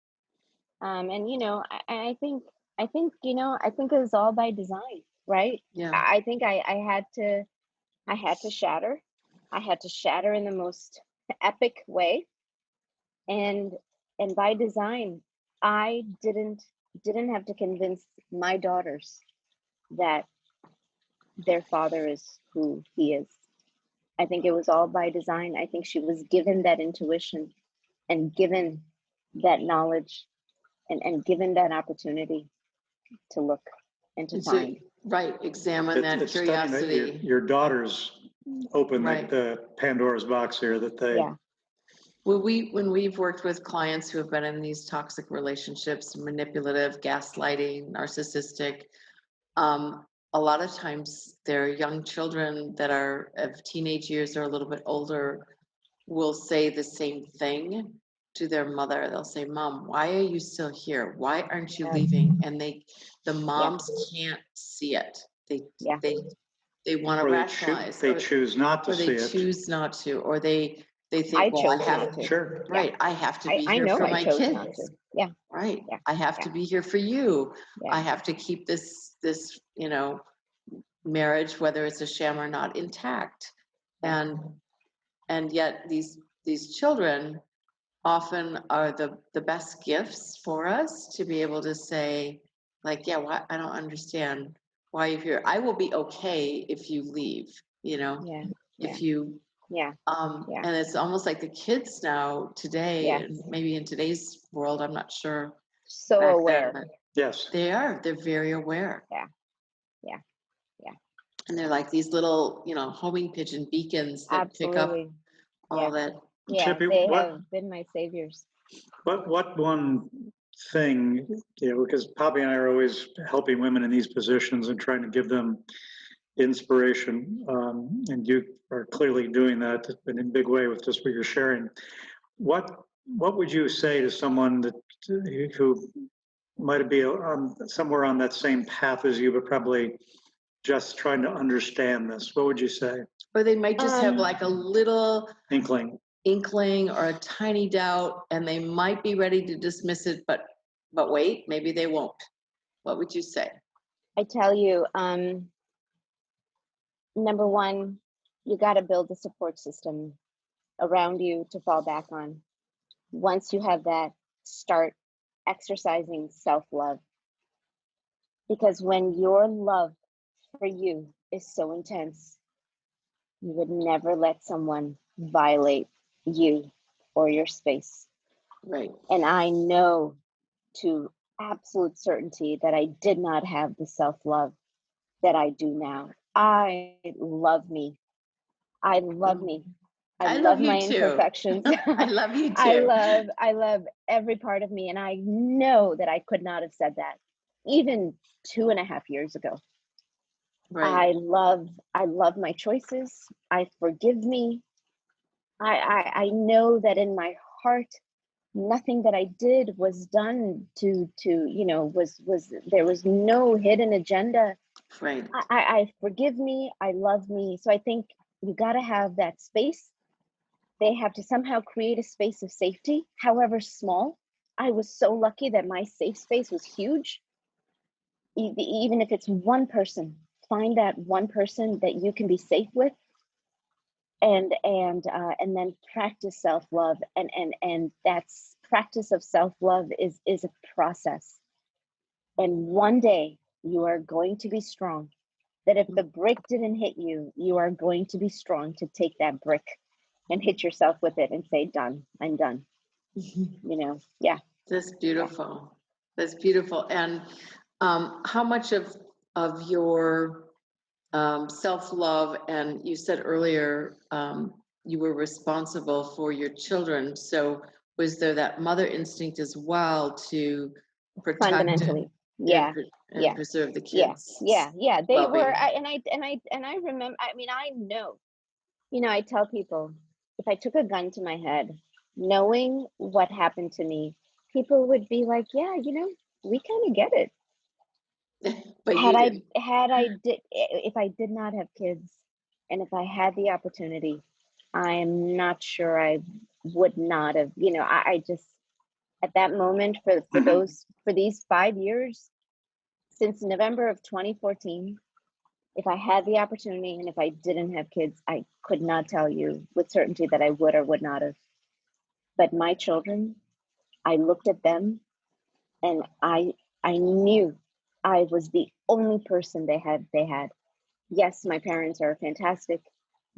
And I think I think it was all by design, right? Yeah. I think I had to shatter. I had to shatter in the most epic way, and by design, I didn't have to convince my daughters that their father is who he is. I think it was all by design. I think she was given that intuition and given that knowledge and given that opportunity to look and to find. Right, examine that It's stunning that curiosity. your daughters open Right. the Pandora's box here, that they Yeah. Well, when we've worked with clients who have been in these toxic relationships, manipulative, gaslighting, narcissistic, a lot of times their young children that are of teenage years or a little bit older will say the same thing to their mother. They'll say, "Mom, why are you still here? Why aren't you Yes. leaving?" And the moms can't see it. Yeah. They want to rationalize. they choose not to or see they it. choose not to, or they think, I well, chose I have not to. Sure. right, I have to be I here know for I my chose kids. not to. Yeah. Right. Yeah. I have to be here for you. Yeah. I have to keep this marriage, whether it's a sham or not, intact. And yet these children often are the best gifts for us to be able to say, like, yeah, why, I don't understand why you're here. I will be okay if you leave, Yeah. if you Yeah. Yeah. and it's almost like the kids now today, Yes. and maybe in today's world, I'm not sure. So back aware. then, but Yes. they're very aware. Yeah. Yeah. Yeah. And they're like these little, homing pigeon beacons that pick up Absolutely. all Yeah. that. Yeah. Chippy, They have been my saviors. what one thing, because Poppy and I are always helping women in these positions and trying to give them inspiration, and you are clearly doing that in a big way with just what you're sharing. What would you say to someone who might be somewhere on that same path as you, but probably just trying to understand this? What would you say? Or they might just have like a little Inkling or a tiny doubt, and they might be ready to dismiss it, but wait, maybe they won't. What would you say? I tell you, number one, you got to build a support system around you to fall back on. Once you have that, start exercising self-love. Because when your love for you is so intense, you would never let someone violate you or your space. Right. And I know to absolute certainty that I did not have the self-love that I do now. I love me. I love me. I love my imperfections. I love you too. I love every part of me. And I know that I could not have said that even 2.5 years ago. Right. I love my choices. I forgive me. I know that in my heart, nothing that I did was done to was there was no hidden agenda. Right. I forgive me. I love me. So I think you got to have that space. They have to somehow create a space of safety, however small. I was so lucky that my safe space was huge. Even if it's one person, find that one person that you can be safe with, and then practice self-love. And that's practice of self-love is a process. And one day you are going to be strong. That if the brick didn't hit you, you are going to be strong to take that brick and hit yourself with it and say, done, I'm done. Yeah. That's beautiful. Yeah. That's beautiful. And how much of your self-love, and you said earlier you were responsible for your children. So was there that mother instinct as well to protect? Fundamentally. Yeah, and yeah, preserve the yeah, kids' yeah. They were, well-being. I remember. I mean, I know. You know, I tell people, if I took a gun to my head, knowing what happened to me, people would be like, yeah, you know, we kind of get it. But you didn't. If I did not have kids, and if I had the opportunity, I am not sure I would not have, you know, I just, at that moment, for these 5 years, since November of 2014, if I had the opportunity and if I didn't have kids, I could not tell you with certainty that I would or would not have. But my children, I looked at them and I knew I was the only person they had. Yes, my parents are fantastic.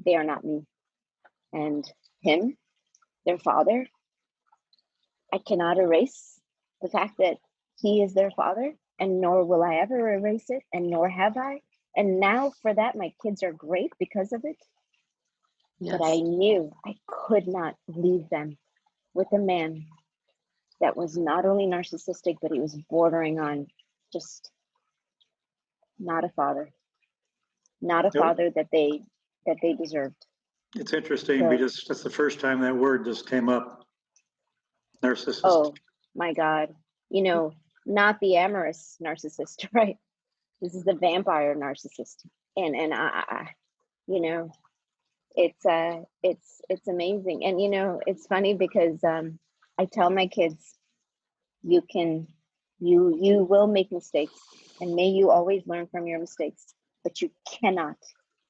They are not me. And him, their father, I cannot erase the fact that he is their father, and nor will I ever erase it, and nor have I. And now for that, my kids are great because of it. Yes. But I knew I could not leave them with a man that was not only narcissistic, but he was bordering on just not a father, not a Nope. father that they deserved. It's interesting So, because that's the first time that word just came up, narcissist. oh my God, you know, not the amorous narcissist, right? This is the vampire narcissist, and I you know, it's amazing, and you know, it's funny because I tell my kids, you can, you will make mistakes, and may you always learn from your mistakes, but you cannot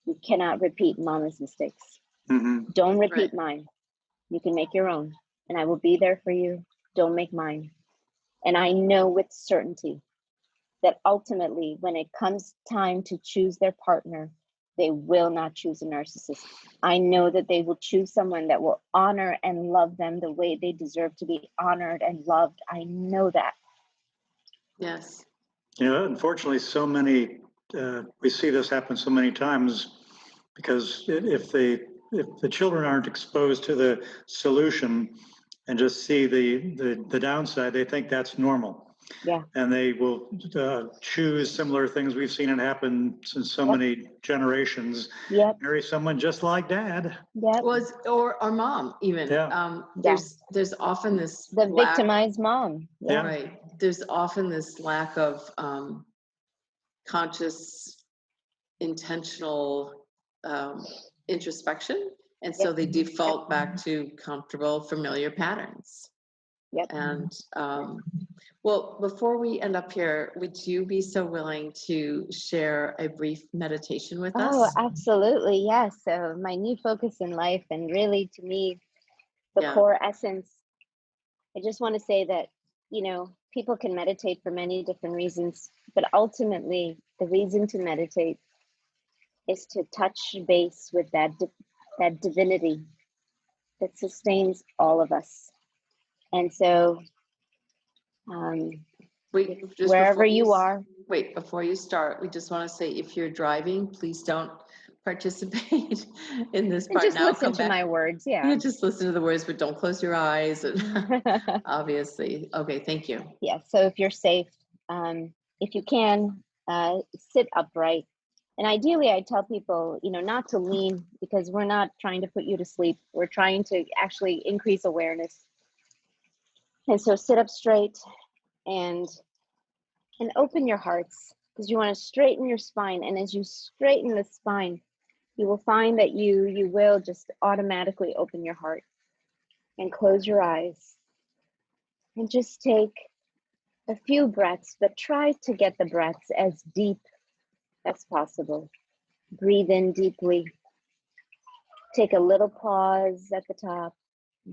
repeat mama's mistakes. Mm-hmm. Don't repeat mine. You can make your own, and I will be there for you. Don't make mine. And I know with certainty that ultimately, when it comes time to choose their partner, they will not choose a narcissist. I know that they will choose someone that will honor and love them the way they deserve to be honored and loved. I know that. Yes. You know, unfortunately, so many, we see this happen so many times because if the children aren't exposed to the solution and just see the downside, they think that's normal. Yeah. And they will choose similar things. We've seen it happen since so Yep. many generations. Yep. Marry someone just like dad. Yep. Was or mom even. Yeah. There's often this The lack, victimized mom. Yeah. right? There's often this lack of conscious, intentional introspection, and so Yep. they default back to comfortable, familiar patterns. Yep. And well, before we end up here, would you be so willing to share a brief meditation with Oh, us? absolutely. Yes. So my new focus in life, and really to me, the Yeah. core essence, I just want to say that, you know, people can meditate for many different reasons, but ultimately the reason to meditate is to touch base with that divinity that sustains all of us. And so Wait, just wherever before you are, wait, before you start, we just want to say, if you're driving, please don't participate in this and part just now. listen Come to back. my words. Yeah, Yeah. just listen to the words, but don't close your eyes. And obviously, okay, thank you. Yeah. So if you're safe, if you can, sit upright. And ideally, I tell people, you know, not to lean, because we're not trying to put you to sleep. We're trying to actually increase awareness. And so sit up straight and open your hearts, because you want to straighten your spine. And as you straighten the spine, you will find that you will just automatically open your heart and close your eyes and just take a few breaths, but try to get the breaths as deep as possible. Breathe in deeply. Take a little pause at the top.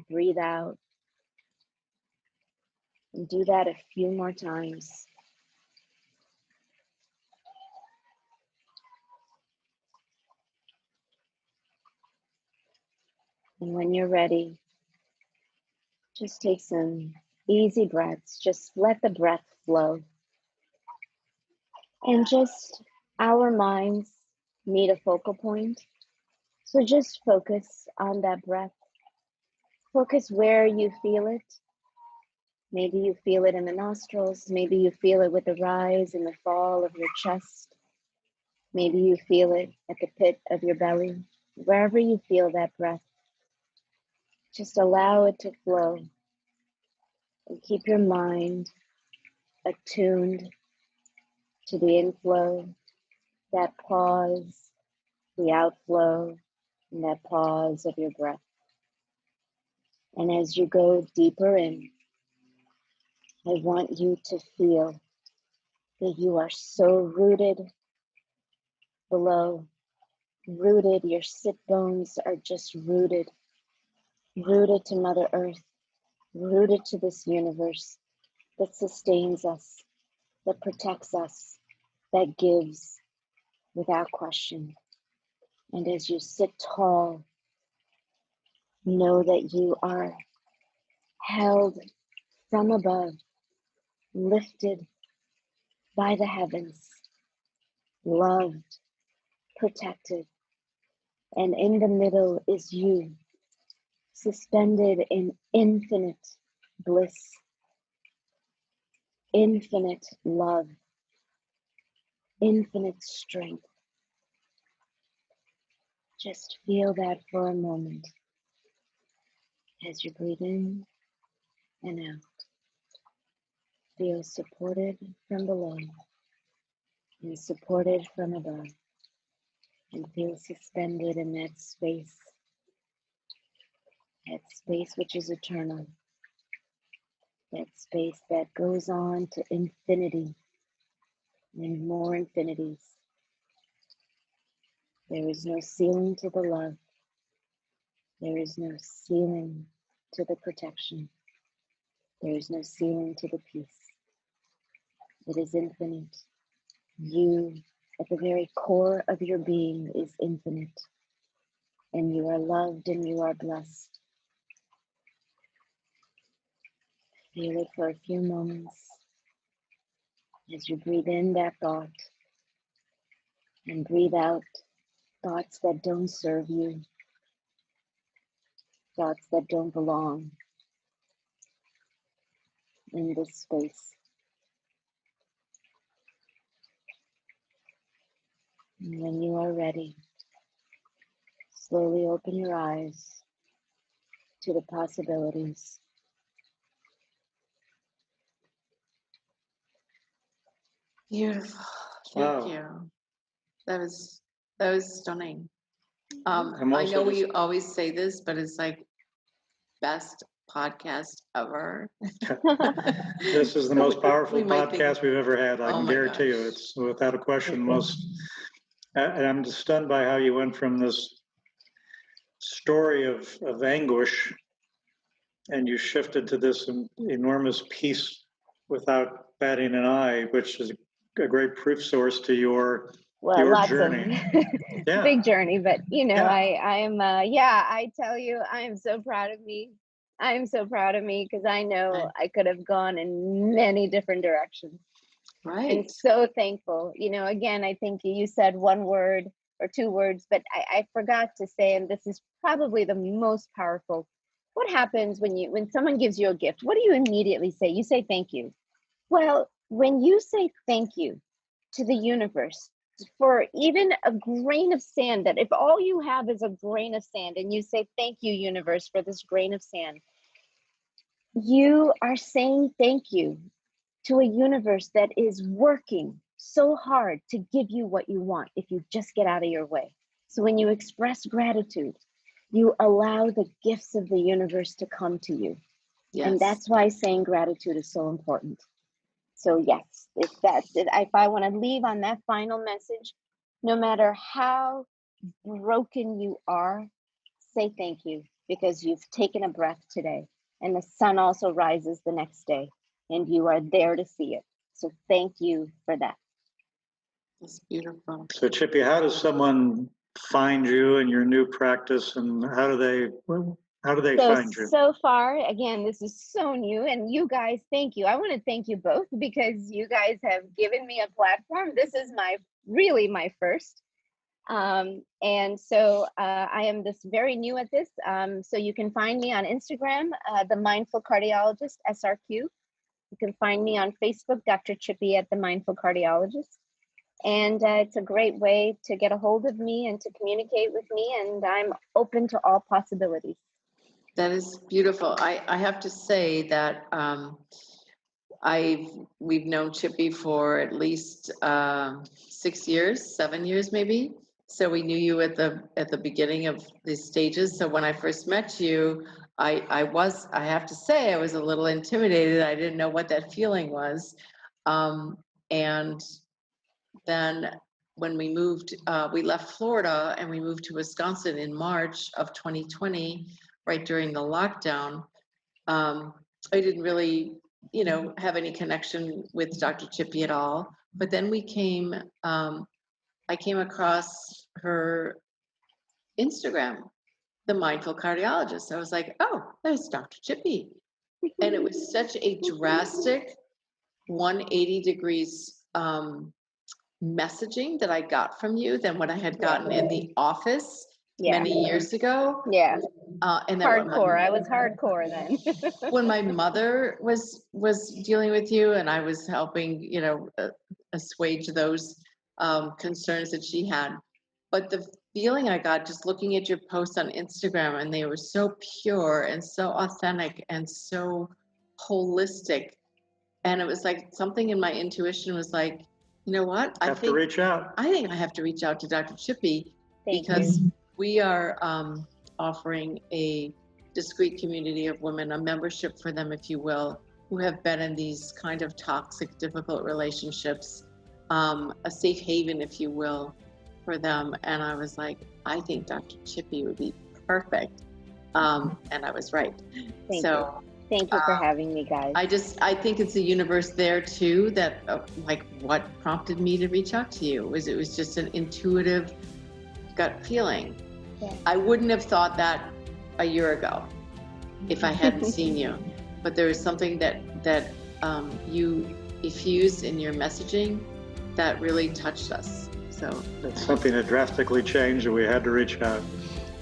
Breathe out. And do that a few more times. And when you're ready, just take some easy breaths. Just let the breath flow. And just, our minds need a focal point. So just focus on that breath. Focus where you feel it. Maybe you feel it in the nostrils. Maybe you feel it with the rise and the fall of your chest. Maybe you feel it at the pit of your belly. Wherever you feel that breath, just allow it to flow and keep your mind attuned to the inflow, that pause, the outflow, and that pause of your breath. And as you go deeper in, I want you to feel that you are so rooted below, rooted, your sit bones are just rooted, rooted to Mother Earth, rooted to this universe that sustains us, that protects us, that gives without question. And as you sit tall, know that you are held from above, lifted by the heavens, loved, protected. And in the middle is you, suspended in infinite bliss, infinite love, infinite strength. Just feel that for a moment as you breathe in and out. Feel supported from below and supported from above, and feel suspended in that space which is eternal, that space that goes on to infinity and more infinities. There is no ceiling to the love. There is no ceiling to the protection. There is no ceiling to the peace. It is infinite. You, at the very core of your being, is infinite. And you are loved and you are blessed. Feel it for a few moments as you breathe in that thought and breathe out thoughts that don't serve you, thoughts that don't belong in this space. And when you are ready, slowly open your eyes to the possibilities. Beautiful. Wow. Thank you. That was stunning. I'm I also know just- we always say this, but it's like best podcast ever. This is the most powerful We might think- podcast we've ever had. I Oh can my guarantee you, gosh. it's without a question most. And I'm just stunned by how you went from this story of anguish and you shifted to this enormous peace without batting an eye, which is a great proof source to your Lots journey. of Yeah. big journey, but you know, Yeah. I am I tell you, I am so proud of me. I am so proud of me because I know I could have gone in many different directions. Right. And so thankful. You know, again, I think you said one word or two words, but I forgot to say, and this is probably the most powerful. What happens when someone gives you a gift? What do you immediately say? You say thank you. Well, when you say thank you to the universe for even a grain of sand, that if all you have is a grain of sand and you say thank you, universe, for this grain of sand, you are saying thank you to a universe that is working so hard to give you what you want if you just get out of your way. So when you express gratitude, you allow the gifts of the universe to come to you. Yes. And that's why saying gratitude is so important. So yes, if I want to leave on that final message, no matter how broken you are, say thank you because you've taken a breath today and the sun also rises the next day and you are there to see it. So thank you for that. It's beautiful. So Chippy, how does someone find you and your new practice, and how do they find you? So far, again, this is so new, and you guys, thank you. I want to thank you both because you guys have given me a platform. This is really my first. And so I am very new at this. So you can find me on Instagram, the Mindful Cardiologist, SRQ. You can find me on Facebook, Dr. Chippy at the Mindful Cardiologist. And it's a great way to get a hold of me and to communicate with me. And I'm open to all possibilities. That is beautiful. I have to say that we've known Chippy for at least 6 years, 7 years maybe. So we knew you at the beginning of these stages. So when I first met you, I have to say I was a little intimidated. I didn't know what that feeling was. And then when we moved, we left Florida and we moved to Wisconsin in March of 2020, right during the lockdown. I didn't really, have any connection with Dr. Chippy at all. But then I came across her Instagram, The Mindful Cardiologist. I was like, oh, there's Dr. Chippy. And it was such a drastic 180 degrees messaging that I got from you than what I had gotten in the office many years ago. Yeah. And then hardcore. I was hardcore then. when my mother was dealing with you and I was helping, assuage those concerns that she had. But the feeling I got just looking at your posts on Instagram, and they were so pure and so authentic and so holistic. And it was like something in my intuition was like, you know what? I think reach out. I think I have to reach out to Dr. Chippy Thank because you. we are offering a discrete community of women, a membership for them, if you will, who have been in these kind of toxic, difficult relationships, a safe haven, if you will, for them. And I was like, I think Dr. Chippy would be perfect. And I was right. Thank you. Thank you for having me, guys. I think it's a universe there too that like what prompted me to reach out to you it was just an intuitive gut feeling. Yeah. I wouldn't have thought that a year ago if I hadn't seen you, but there was something that you effused in your messaging that really touched us. So it's something that drastically changed and we had to reach out.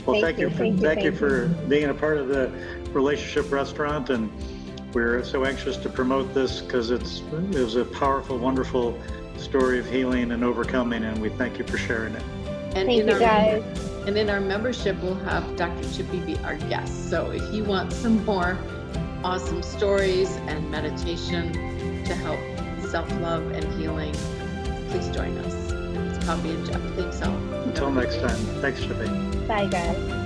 Well, thank you for being a part of the Relationship Restaurant, and we're so anxious to promote this because it was a powerful, wonderful story of healing and overcoming, and we thank you for sharing it. And thank you, guys. And in our membership, we'll have Dr. Chippy be our guest. So if you want some more awesome stories and meditation to help self-love and healing, please join us. It's Poppy and Jeff. Thanks all. Until next time. Thanks, Chippy. Bye, guys.